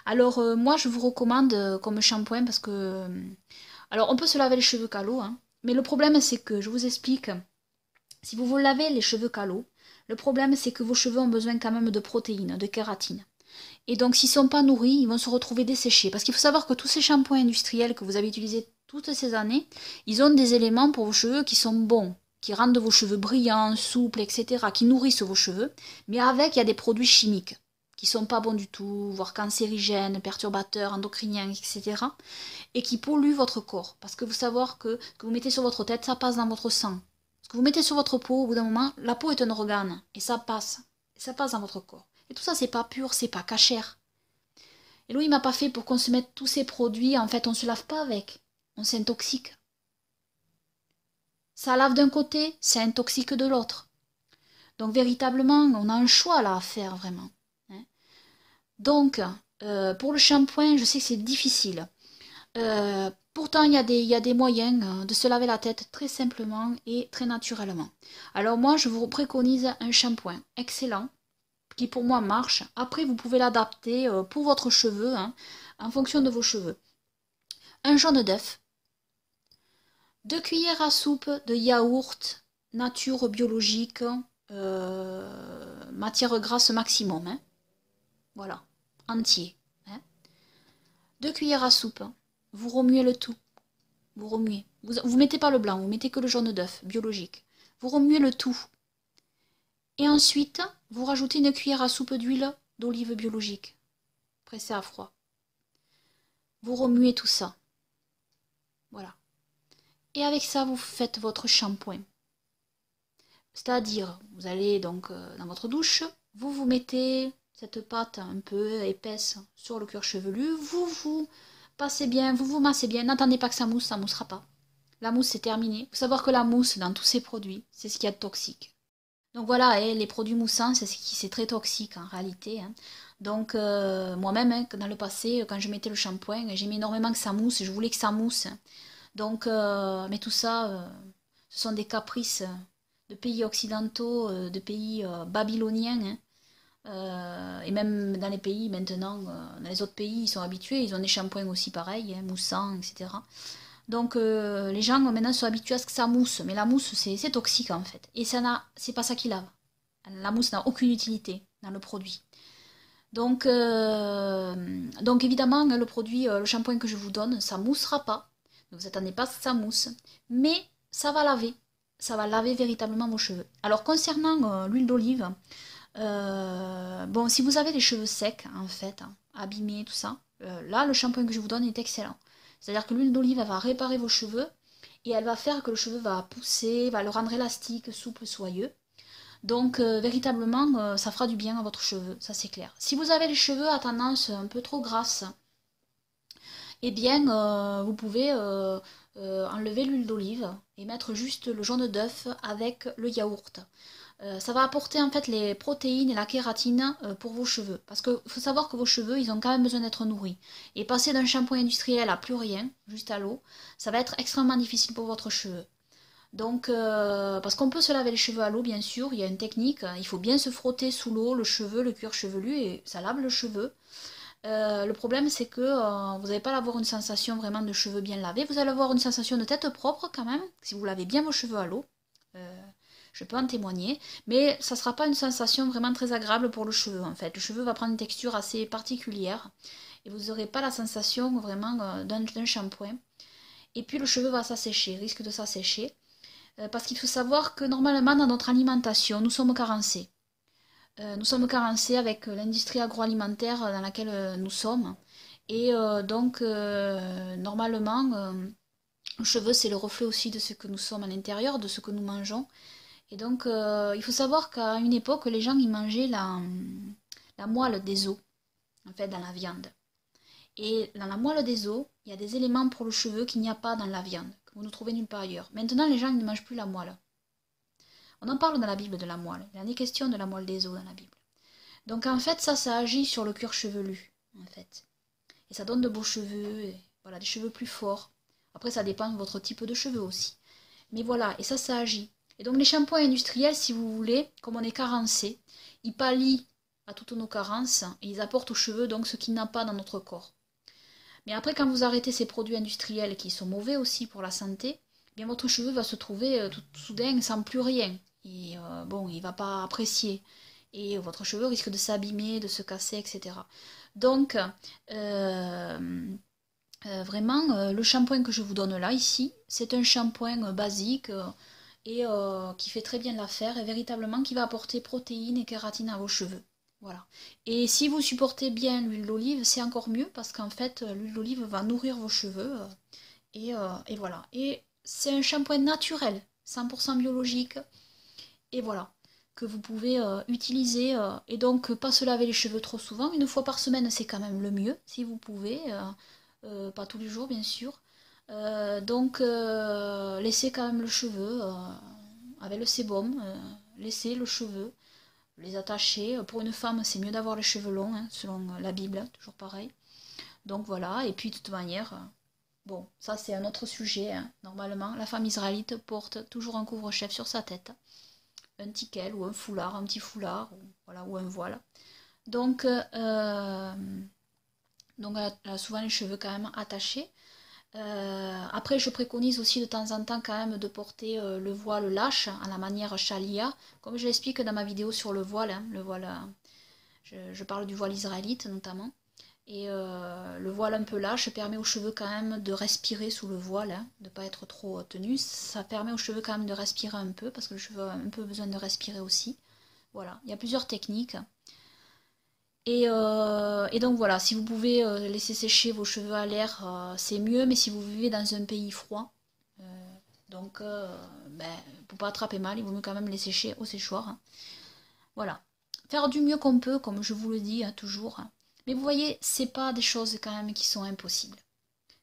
Alors, moi, je vous recommande comme shampoing parce que... Alors, on peut se laver les cheveux qu'à l'eau, mais le problème, c'est que, je vous explique, si vous vous lavez les cheveux qu'à l'eau, le problème, c'est que vos cheveux ont besoin quand même de protéines, de kératine. Et donc, s'ils ne sont pas nourris, ils vont se retrouver desséchés. Parce qu'il faut savoir que tous ces shampoings industriels que vous avez utilisés toutes ces années, ils ont des éléments pour vos cheveux qui sont bons, qui rendent vos cheveux brillants, souples, etc., qui nourrissent vos cheveux. Mais avec, il y a des produits chimiques qui sont pas bons du tout, voire cancérigènes, perturbateurs, endocriniens, etc. et qui polluent votre corps. Parce que vous savez que ce que vous mettez sur votre tête, ça passe dans votre sang. Ce que vous mettez sur votre peau, au bout d'un moment, la peau est un organe, et ça passe. Et ça passe dans votre corps. Et tout ça, c'est pas pur, c'est pas cachère. Et Louis m'a pas fait pour qu'on se mette tous ces produits, en fait, on se lave pas avec. On s'intoxique. Ça lave d'un côté, ça intoxique de l'autre. Donc véritablement, on a un choix là à faire, vraiment. Donc, pour le shampoing, je sais que c'est difficile. Pourtant, il y a des moyens de se laver la tête très simplement et très naturellement. Alors moi, je vous préconise un shampoing excellent, qui pour moi marche. Après, vous pouvez l'adapter pour votre cheveu, en fonction de vos cheveux. Un jaune d'œuf, 2 cuillères à soupe de yaourt nature biologique, matière grasse maximum. Voilà, entier. 2 cuillères à soupe. Vous remuez le tout. Vous remuez. Vous mettez pas le blanc, vous mettez que le jaune d'œuf biologique. Vous remuez le tout. Et ensuite, vous rajoutez une cuillère à soupe d'huile d'olive biologique, pressée à froid. Vous remuez tout ça. Voilà. Et avec ça, vous faites votre shampoing. C'est-à-dire, vous allez donc dans votre douche, vous mettez cette pâte un peu épaisse sur le cuir chevelu, vous passez bien, vous massez bien, n'attendez pas que ça mousse, ça ne moussera pas. La mousse, c'est terminé. Il faut savoir que la mousse, dans tous ces produits, c'est ce qu'il y a de toxique. Donc voilà, les produits moussants, c'est très toxique en réalité. Donc moi-même, dans le passé, quand je mettais le shampoing, j'aimais énormément que ça mousse, je voulais que ça mousse. Donc, mais tout ça, ce sont des caprices de pays occidentaux, de pays babyloniens. Et même dans les pays maintenant, dans les autres pays, ils sont habitués, ils ont des shampoings aussi pareils, moussants, etc. Donc les gens maintenant sont habitués à ce que ça mousse, mais la mousse c'est toxique en fait. Et c'est pas ça qui lave. La mousse n'a aucune utilité dans le produit. Donc évidemment, le produit, le shampoing que je vous donne, ça moussera pas. Donc vous n'attendez pas à ce que ça mousse. Mais ça va laver. Ça va laver véritablement vos cheveux. Alors concernant l'huile d'olive, bon, si vous avez les cheveux secs, en fait, abîmés, tout ça, là, le shampoing que je vous donne est excellent. C'est-à-dire que l'huile d'olive, elle va réparer vos cheveux et elle va faire que le cheveu va pousser, va le rendre élastique, souple, soyeux. Donc, véritablement, ça fera du bien à votre cheveu, ça c'est clair. Si vous avez les cheveux à tendance un peu trop grasse, eh bien, vous pouvez enlever l'huile d'olive et mettre juste le jaune d'œuf avec le yaourt. Ça va apporter en fait les protéines et la kératine pour vos cheveux. Parce qu'il faut savoir que vos cheveux, ils ont quand même besoin d'être nourris. Et passer d'un shampoing industriel à plus rien, juste à l'eau, ça va être extrêmement difficile pour votre cheveu. Donc, parce qu'on peut se laver les cheveux à l'eau, bien sûr, il y a une technique. Il faut bien se frotter sous l'eau, le cheveu, le cuir chevelu, et ça lave le cheveu. Le problème, c'est que vous n'allez pas avoir une sensation vraiment de cheveux bien lavés. Vous allez avoir une sensation de tête propre quand même, si vous lavez bien vos cheveux à l'eau. Je peux en témoigner, mais ça ne sera pas une sensation vraiment très agréable pour le cheveu en fait. Le cheveu va prendre une texture assez particulière et vous n'aurez pas la sensation vraiment d'un shampoing. Et puis le cheveu va s'assécher, risque de s'assécher, parce qu'il faut savoir que normalement dans notre alimentation, nous sommes carencés. Nous sommes carencés avec l'industrie agroalimentaire dans laquelle nous sommes. Et donc, normalement, le cheveu, c'est le reflet aussi de ce que nous sommes à l'intérieur, de ce que nous mangeons. Et donc, il faut savoir qu'à une époque, les gens ils mangeaient la moelle des os, en fait, dans la viande. Et dans la moelle des os, il y a des éléments pour le cheveu qu'il n'y a pas dans la viande, que vous ne trouvez nulle part ailleurs. Maintenant, les gens ils ne mangent plus la moelle. On en parle dans la Bible de la moelle. Il y a des questions de la moelle des os dans la Bible. Donc, en fait, ça agit sur le cuir chevelu, en fait. Et ça donne de beaux cheveux, et, voilà, des cheveux plus forts. Après, ça dépend de votre type de cheveux aussi. Mais voilà, et ça agit. Et donc les shampoings industriels, si vous voulez, comme on est carencé, ils pallient à toutes nos carences et ils apportent aux cheveux donc ce qu'il n'a pas dans notre corps. Mais après, quand vous arrêtez ces produits industriels qui sont mauvais aussi pour la santé, eh bien votre cheveu va se trouver tout soudain sans plus rien. Et bon, il ne va pas apprécier. Et votre cheveu risque de s'abîmer, de se casser, etc. Donc, vraiment, le shampoing que je vous donne là, ici, c'est un shampoing basique et qui fait très bien l'affaire et véritablement qui va apporter protéines et kératine à vos cheveux. Voilà. Et si vous supportez bien l'huile d'olive, c'est encore mieux parce qu'en fait, l'huile d'olive va nourrir vos cheveux. Et voilà. Et c'est un shampoing naturel, 100% biologique. Et voilà. Que vous pouvez utiliser. Et donc, pas se laver les cheveux trop souvent. Une fois par semaine, c'est quand même le mieux, si vous pouvez. Pas tous les jours, bien sûr. Donc, laissez quand même le cheveu avec le sébum. Laissez le cheveu. Les attacher. Pour une femme, c'est mieux d'avoir les cheveux longs, hein, selon la Bible, toujours pareil. Donc voilà, et puis de toute manière, bon, ça c'est un autre sujet, hein. Normalement, la femme israélite porte toujours un couvre-chef sur sa tête, un tikel ou un foulard, un petit foulard, voilà, ou un voile. Donc elle a souvent les cheveux quand même attachés. Après, je préconise aussi de temps en temps quand même de porter le voile lâche à la manière chalia, comme je l'explique dans ma vidéo sur le voile. Hein, le voile, je parle du voile israélite notamment. Et le voile un peu lâche permet aux cheveux quand même de respirer sous le voile, hein, de ne pas être trop tenu. Ça permet aux cheveux quand même de respirer un peu, parce que le cheveu a un peu besoin de respirer aussi. Voilà, il y a plusieurs techniques. Et donc voilà, si vous pouvez laisser sécher vos cheveux à l'air, c'est mieux, mais si vous vivez dans un pays froid, pour pas attraper mal, il vaut mieux quand même les sécher au séchoir. Hein. Voilà. Faire du mieux qu'on peut, comme je vous le dis hein, toujours. Mais vous voyez, c'est pas des choses quand même qui sont impossibles.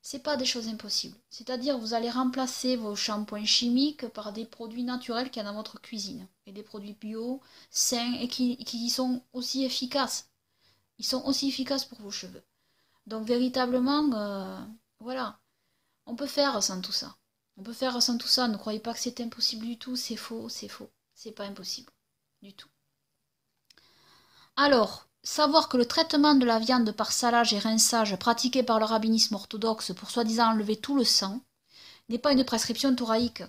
C'est pas des choses impossibles. C'est-à-dire, vous allez remplacer vos shampoings chimiques par des produits naturels qu'il y a dans votre cuisine. Et des produits bio, sains, et qui sont aussi efficaces. Ils sont aussi efficaces pour vos cheveux. Donc véritablement, voilà, on peut faire sans tout ça. On peut faire sans tout ça. Ne croyez pas que c'est impossible du tout. C'est faux, c'est faux. C'est pas impossible du tout. Alors, savoir que le traitement de la viande par salage et rinçage pratiqué par le rabbinisme orthodoxe pour soi-disant enlever tout le sang n'est pas une prescription thoraïque.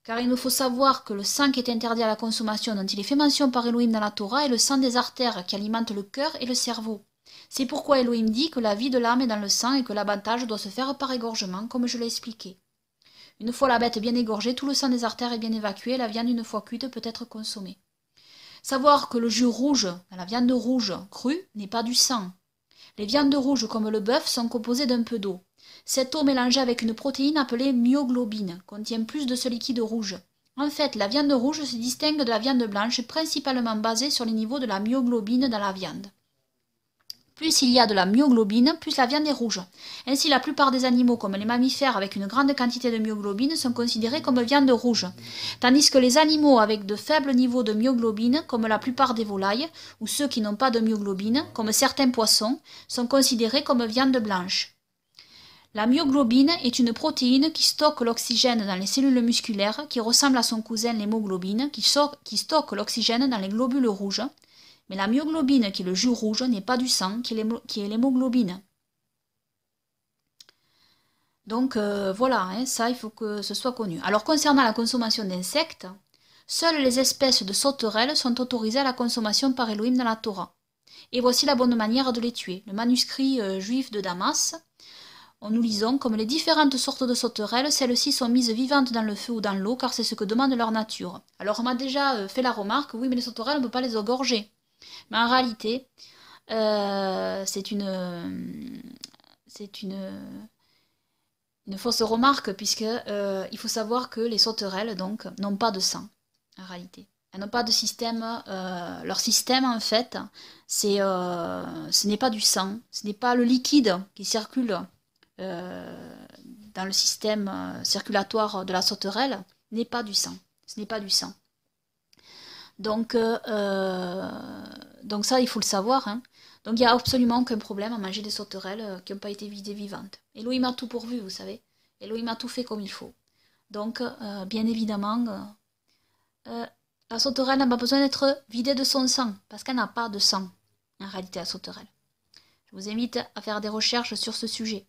Car il nous faut savoir que le sang qui est interdit à la consommation dont il est fait mention par Elohim dans la Torah est le sang des artères qui alimentent le cœur et le cerveau. C'est pourquoi Elohim dit que la vie de l'âme est dans le sang et que l'abattage doit se faire par égorgement, comme je l'ai expliqué. Une fois la bête bien égorgée, tout le sang des artères est bien évacué et la viande, une fois cuite, peut être consommée. Savoir que le jus rouge, dans la viande rouge crue, n'est pas du sang. Les viandes rouges, comme le bœuf, sont composées d'un peu d'eau. Cette eau mélangée avec une protéine appelée myoglobine contient plus de ce liquide rouge. En fait, la viande rouge se distingue de la viande blanche principalement basée sur les niveaux de la myoglobine dans la viande. Plus il y a de la myoglobine, plus la viande est rouge. Ainsi, la plupart des animaux, comme les mammifères avec une grande quantité de myoglobine, sont considérés comme viande rouge. Tandis que les animaux avec de faibles niveaux de myoglobine, comme la plupart des volailles, ou ceux qui n'ont pas de myoglobine, comme certains poissons, sont considérés comme viande blanche. La myoglobine est une protéine qui stocke l'oxygène dans les cellules musculaires, qui ressemble à son cousin l'hémoglobine, qui stocke l'oxygène dans les globules rouges. Mais la myoglobine, qui est le jus rouge, n'est pas du sang, qui est l'hémoglobine. Donc voilà, hein, ça il faut que ce soit connu. Alors concernant la consommation d'insectes, seules les espèces de sauterelles sont autorisées à la consommation par Elohim dans la Torah. Et voici la bonne manière de les tuer. Le manuscrit juif de Damas. Nous lisons, comme les différentes sortes de sauterelles, celles-ci sont mises vivantes dans le feu ou dans l'eau, car c'est ce que demande leur nature. Alors on m'a déjà fait la remarque, oui mais les sauterelles, on ne peut pas les égorger. Mais en réalité, c'est une fausse remarque, puisque il faut savoir que les sauterelles donc n'ont pas de sang, en réalité. Elles n'ont pas de système, leur système en fait, ce n'est pas du sang, ce n'est pas le liquide qui circule dans le système circulatoire de la sauterelle, n'est pas du sang, ce n'est pas du sang. Donc ça, il faut le savoir. Hein. Donc il n'y a absolument aucun problème à manger des sauterelles qui n'ont pas été vidées vivantes. Elohim a tout pourvu, vous savez. Elohim a tout fait comme il faut. Donc, bien évidemment, la sauterelle n'a pas besoin d'être vidée de son sang, parce qu'elle n'a pas de sang, en réalité, la sauterelle. Je vous invite à faire des recherches sur ce sujet.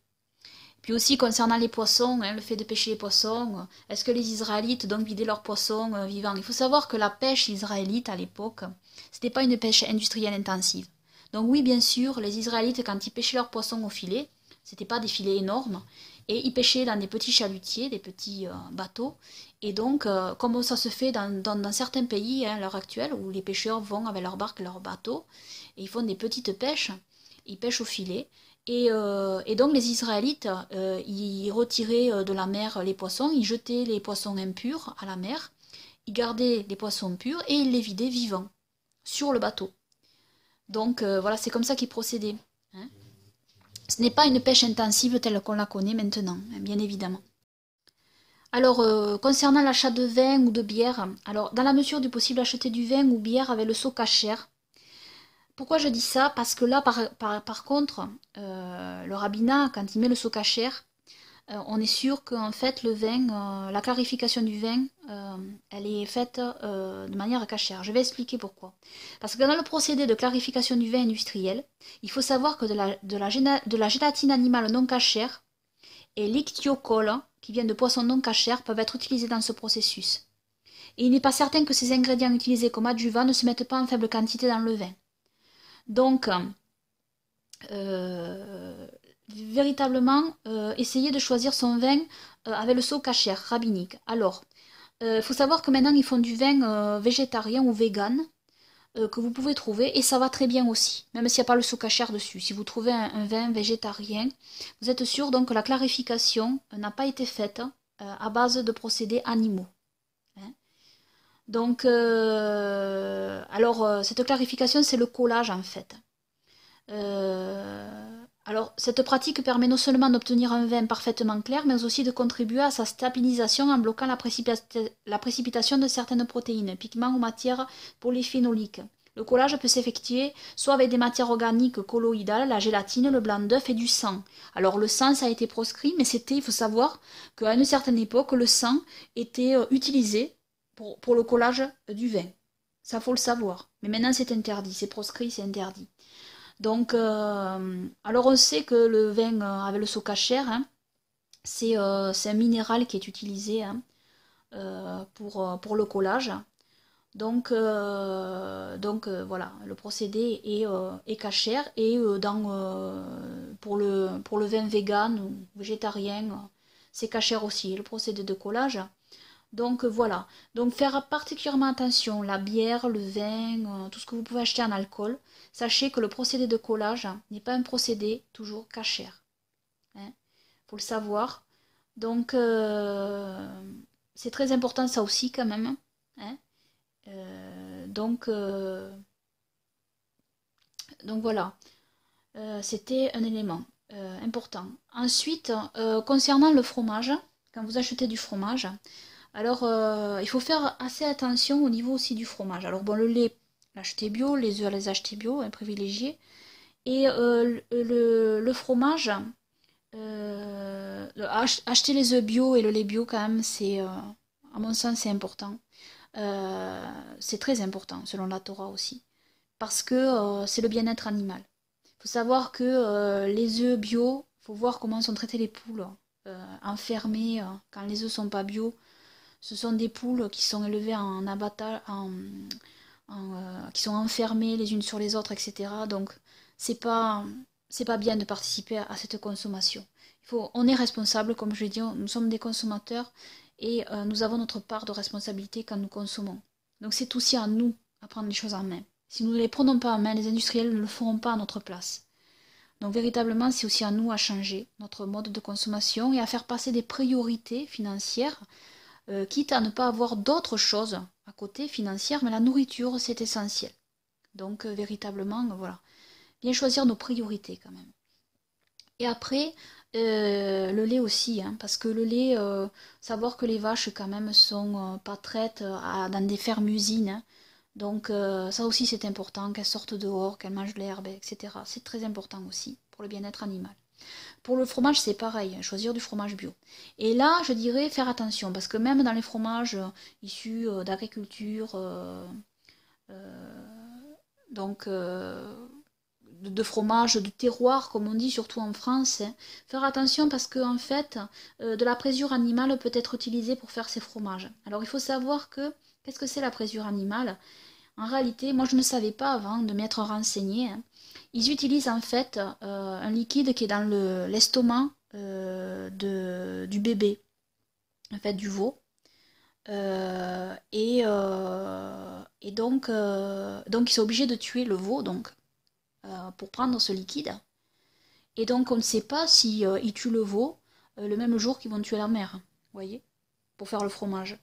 Puis aussi, concernant les poissons, hein, le fait de pêcher les poissons, est-ce que les Israélites donc vidaient leurs poissons vivants? Il faut savoir que la pêche israélite, à l'époque, c'était pas une pêche industrielle intensive. Donc oui, bien sûr, les Israélites, quand ils pêchaient leurs poissons au filet, C'était pas des filets énormes. Et ils pêchaient dans des petits chalutiers, des petits bateaux. Et donc, comme ça se fait dans certains pays à l'heure actuelle, où les pêcheurs vont avec leur barque et leur bateau, et ils font des petites pêches, ils pêchent au filet. Et donc les Israélites, ils retiraient de la mer les poissons, ils jetaient les poissons impurs à la mer, ils gardaient les poissons purs et ils les vidaient vivants sur le bateau. Donc voilà, c'est comme ça qu'ils procédaient. Hein. Ce n'est pas une pêche intensive telle qu'on la connaît maintenant, hein, bien évidemment. Alors, concernant l'achat de vin ou de bière, alors dans la mesure du possible, acheter du vin ou bière avec le seau cachère. Pourquoi je dis ça? Parce que là, par contre, le rabbinat, quand il met le seau cachère, on est sûr qu'en fait, le vin, la clarification du vin, elle est faite de manière cachère. Je vais expliquer pourquoi. Parce que dans le procédé de clarification du vin industriel, il faut savoir que de la gélatine animale non cachère et l'ichtiochole, qui viennent de poissons non cachères, peuvent être utilisés dans ce processus. Et il n'est pas certain que ces ingrédients utilisés comme adjuvants ne se mettent pas en faible quantité dans le vin. Donc, véritablement, essayer de choisir son vin avec le seau cachère, rabbinique. Alors, il faut savoir que maintenant, ils font du vin végétarien ou vegan, que vous pouvez trouver, et ça va très bien aussi, même s'il n'y a pas le seau cachère dessus. Si vous trouvez un vin végétarien, vous êtes sûr donc que la clarification n'a pas été faite à base de procédés animaux. Hein. Donc, cette clarification, c'est le collage en fait. Alors, cette pratique permet non seulement d'obtenir un vin parfaitement clair, mais aussi de contribuer à sa stabilisation en bloquant la précipitation de certaines protéines, pigments ou matières polyphénoliques. Le collage peut s'effectuer soit avec des matières organiques colloïdales, la gélatine, le blanc d'œuf et du sang. Alors, le sang, ça a été proscrit, mais il faut savoir qu'à une certaine époque, le sang était utilisé pour le collage du vin. Ça, faut le savoir. Mais maintenant, c'est interdit, c'est proscrit, c'est interdit. Donc, alors on sait que le vin avec le seau cachère, hein, c'est un minéral qui est utilisé hein, pour le collage. Donc voilà, le procédé est cachère et pour le vin vegan ou végétarien, c'est cachère aussi, le procédé de collage. Donc voilà, donc faire particulièrement attention, la bière, le vin, tout ce que vous pouvez acheter en alcool, sachez que le procédé de collage n'est pas un procédé toujours cachère. Hein, faut le savoir. Donc c'est très important ça aussi quand même. Hein. Donc voilà, c'était un élément important. Ensuite, concernant le fromage, quand vous achetez du fromage, alors il faut faire assez attention au niveau aussi du fromage. Alors bon, le lait, l'acheter bio, les œufs, les acheter bio, hein, privilégiés. Et le fromage, acheter les œufs bio et le lait bio quand même, c'est, à mon sens, c'est important. C'est très important, selon la Torah aussi. Parce que c'est le bien-être animal. Il faut savoir que les œufs bio, il faut voir comment sont traitées les poules enfermées quand les œufs sont pas bio. Ce sont des poules qui sont élevées en abattage, qui sont enfermées les unes sur les autres, etc. Donc, c'est pas bien de participer à cette consommation. On est responsable, comme je l'ai dit, nous sommes des consommateurs et nous avons notre part de responsabilité quand nous consommons. Donc, c'est aussi à nous à prendre les choses en main. Si nous ne les prenons pas en main, les industriels ne le feront pas à notre place. Donc, véritablement, c'est aussi à nous à changer notre mode de consommation et à faire passer des priorités financières quitte à ne pas avoir d'autres choses à côté financières, mais la nourriture, c'est essentiel. Donc, véritablement, voilà. Bien choisir nos priorités quand même. Et après, le lait aussi, hein, parce que le lait, savoir que les vaches quand même sont pas traites dans des fermes-usines, hein, donc ça aussi c'est important, qu'elles sortent dehors, qu'elles mangent de l'herbe, etc. C'est très important aussi pour le bien-être animal. Pour le fromage, c'est pareil, choisir du fromage bio. Et là, je dirais faire attention, parce que même dans les fromages issus d'agriculture, de fromage de terroir, comme on dit, surtout en France, hein, faire attention parce que en fait, de la présure animale peut être utilisée pour faire ces fromages. Alors, il faut savoir que, qu'est-ce que c'est la présure animale? En réalité, moi je ne savais pas avant de m'être renseignée. Hein. Ils utilisent en fait un liquide qui est dans l'estomac du bébé, en fait du veau. Et donc ils sont obligés de tuer le veau pour prendre ce liquide. Et donc on ne sait pas si ils tuent le veau le même jour qu'ils vont tuer la mère, vous voyez, pour faire le fromage.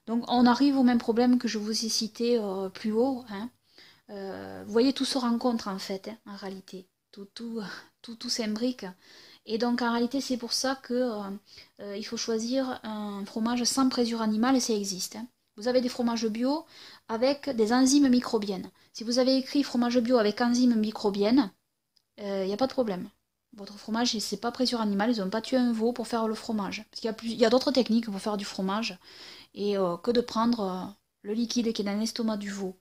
Donc on arrive au même problème que je vous ai cité plus haut. Hein. Vous voyez, tout se rencontre en fait, hein, en réalité. Tout s'imbrique. Et donc en réalité c'est pour ça que il faut choisir un fromage sans présure animale et ça existe. Hein. Vous avez des fromages bio avec des enzymes microbiennes. Si vous avez écrit fromage bio avec enzymes microbiennes, il n'y a pas de problème. Votre fromage, c'est pas présure animale, ils n'ont pas tué un veau pour faire le fromage. Parce qu'il y a d'autres techniques pour faire du fromage et que de prendre le liquide qui est dans l'estomac du veau.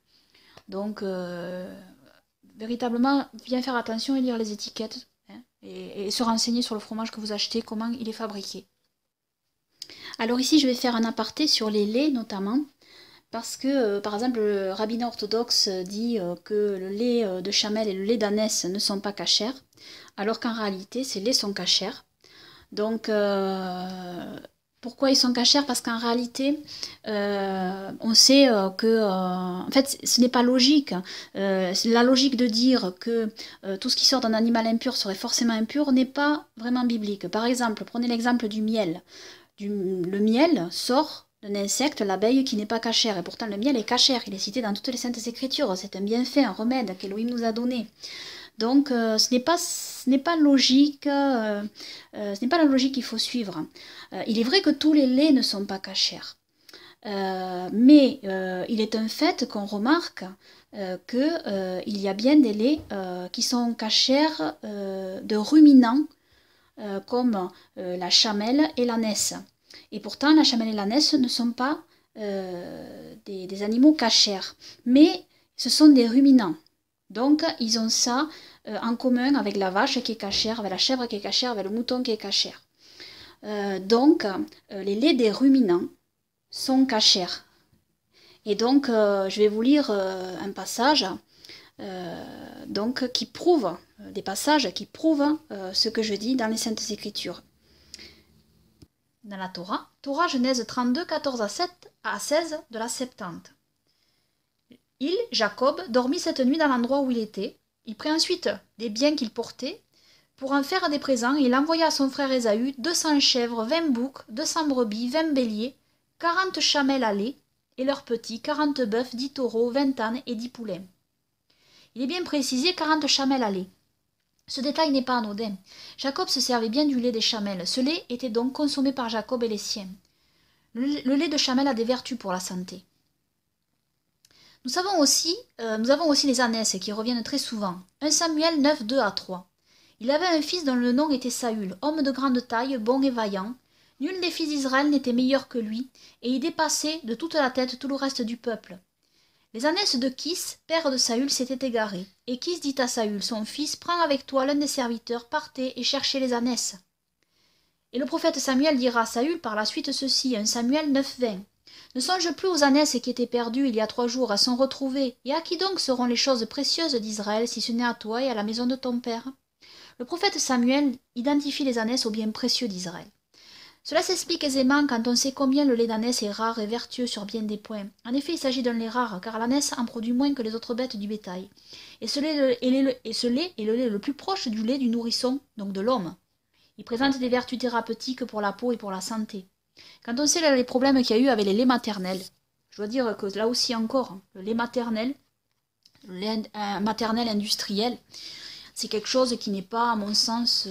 Donc véritablement, bien faire attention et lire les étiquettes. Et se renseigner sur le fromage que vous achetez, comment il est fabriqué. Alors ici, je vais faire un aparté sur les laits notamment, parce que, par exemple, le rabbin orthodoxe dit que le lait de chamel et le lait d'ânesse ne sont pas cachers, alors qu'en réalité, ces laits sont cachers. Donc, pourquoi ils sont cachers? Parce qu'en réalité, on sait que, en fait, ce n'est pas logique. La logique de dire que tout ce qui sort d'un animal impur serait forcément impur n'est pas vraiment biblique. Par exemple, prenez l'exemple du miel. Le miel sort d'un insecte, l'abeille, qui n'est pas cachère. Et pourtant, le miel est cachère. Il est cité dans toutes les saintes écritures. C'est un bienfait, un remède qu'Élohim nous a donné. Donc, ce n'est pas logique, ce n'est pas la logique qu'il faut suivre. Il est vrai que tous les laits ne sont pas cachers, mais il est un fait qu'on remarque qu'il y a bien des laits qui sont cachers de ruminants, comme la chamelle et l'ânesse. Et pourtant, la chamelle et l'ânesse ne sont pas des animaux cachers, mais ce sont des ruminants. Donc, ils ont ça en commun avec la vache qui est cachère, avec la chèvre qui est cachère, avec le mouton qui est cachère. Donc, les laits des ruminants sont cachers. Et donc, je vais vous lire un passage qui prouve, des passages qui prouvent ce que je dis dans les Saintes Écritures. Dans la Torah Genèse 32, 14 à 16 de la Septante. Il, Jacob, dormit cette nuit dans l'endroit où il était. Il prit ensuite des biens qu'il portait pour en faire des présents et il envoya à son frère Ésaü 200 chèvres, 20 boucs, 200 brebis, 20 béliers, 40 chamelles à lait et leurs petits, 40 bœufs, 10 taureaux, 20 ânes et 10 poulains. Il est bien précisé 40 chamelles à lait. Ce détail n'est pas anodin. Jacob se servait bien du lait des chamelles. Ce lait était donc consommé par Jacob et les siens. Le lait de chamelle a des vertus pour la santé. Nous avons aussi les ânesses qui reviennent très souvent. 1 Samuel 9, 2 à 3. Il avait un fils dont le nom était Saül, homme de grande taille, bon et vaillant. Nul des fils d'Israël n'était meilleur que lui, et il dépassait de toute la tête tout le reste du peuple. Les ânesses de Kis, père de Saül, s'étaient égarées. Et Kis dit à Saül, son fils, prends avec toi l'un des serviteurs, partez et cherchez les ânesses. Et le prophète Samuel dira à Saül par la suite ceci, 1 Samuel 9, 20. Ne songe plus aux ânesses qui étaient perdues il y a 3 jours, elles sont retrouvées. Et à qui donc seront les choses précieuses d'Israël, si ce n'est à toi et à la maison de ton père? Le prophète Samuel identifie les ânesses aux biens précieux d'Israël. Cela s'explique aisément quand on sait combien le lait d'ânesse est rare et vertueux sur bien des points. En effet, il s'agit d'un lait rare, car l'ânesse en produit moins que les autres bêtes du bétail. Et ce lait est le lait le plus proche du lait du nourrisson, donc de l'homme. Il présente des vertus thérapeutiques pour la peau et pour la santé. Quand on sait les problèmes qu'il y a eu avec les laits maternels, je dois dire que là aussi encore, le lait maternel, le lait maternel industriel, c'est quelque chose qui n'est pas, à mon sens,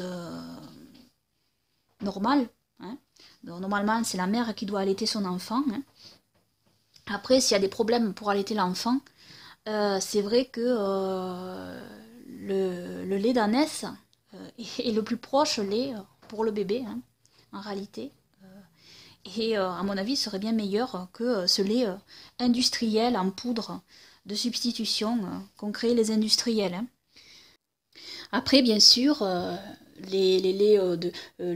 normal. Hein. Donc, normalement, c'est la mère qui doit allaiter son enfant. Hein. Après, s'il y a des problèmes pour allaiter l'enfant, c'est vrai que le lait d'ânesse est le plus proche lait pour le bébé, hein, en réalité. Et à mon avis, serait bien meilleur que ce lait industriel en poudre de substitution qu'ont créé les industriels. Hein. Après, bien sûr, le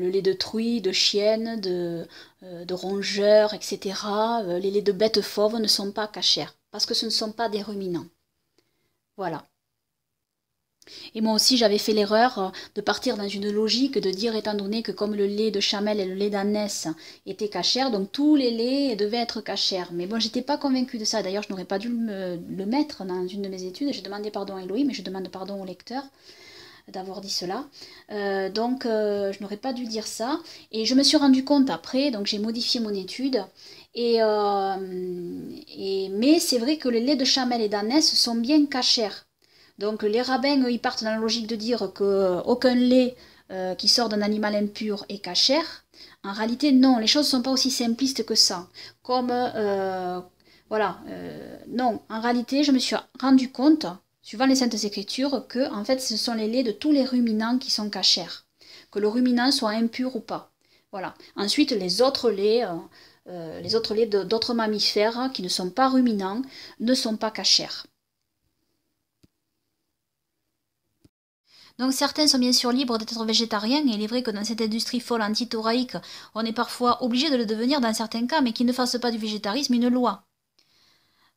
lait de truie, de chienne, de rongeur, etc., les laits de bêtes fauves ne sont pas cachers. parce que ce ne sont pas des ruminants. Voilà. Et moi aussi, j'avais fait l'erreur de partir dans une logique de dire, étant donné que comme le lait de chamelle et le lait d'ânesse étaient cachers, donc tous les laits devaient être cachers. Mais bon, j'étais pas convaincue de ça. D'ailleurs, je n'aurais pas dû le mettre dans une de mes études. J'ai demandé pardon à Elohim, mais je demande pardon au lecteur d'avoir dit cela. Je n'aurais pas dû dire ça. Et je me suis rendu compte après, donc j'ai modifié mon étude. Mais c'est vrai que les laits de chamelle et d'ânesse sont bien cachers. Donc les rabbins, eux, ils partent dans la logique de dire qu'aucun lait qui sort d'un animal impur est cacher. En réalité, non, les choses ne sont pas aussi simplistes que ça. Non, en réalité, je me suis rendu compte, suivant les Saintes Écritures, que en fait, ce sont les laits de tous les ruminants qui sont cachers. Que le ruminant soit impur ou pas. Voilà. Ensuite, les autres laits d'autres mammifères qui ne sont pas ruminants ne sont pas cachers. Donc certains sont bien sûr libres d'être végétariens, et il est vrai que dans cette industrie folle anti-thoraïque, on est parfois obligé de le devenir dans certains cas, mais qu'ils ne fassent pas du végétarisme une loi.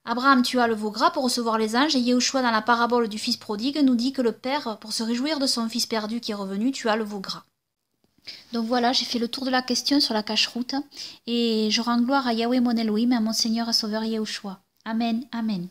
Abraham tua le veau gras pour recevoir les anges, et Yahushua dans la parabole du fils prodigue nous dit que le père, pour se réjouir de son fils perdu qui est revenu, tua le veau gras. Donc voilà, j'ai fait le tour de la question sur la cache-route, et je rends gloire à Yahweh mon Elohim et à mon Seigneur et Sauveur Yahushua. Amen, Amen.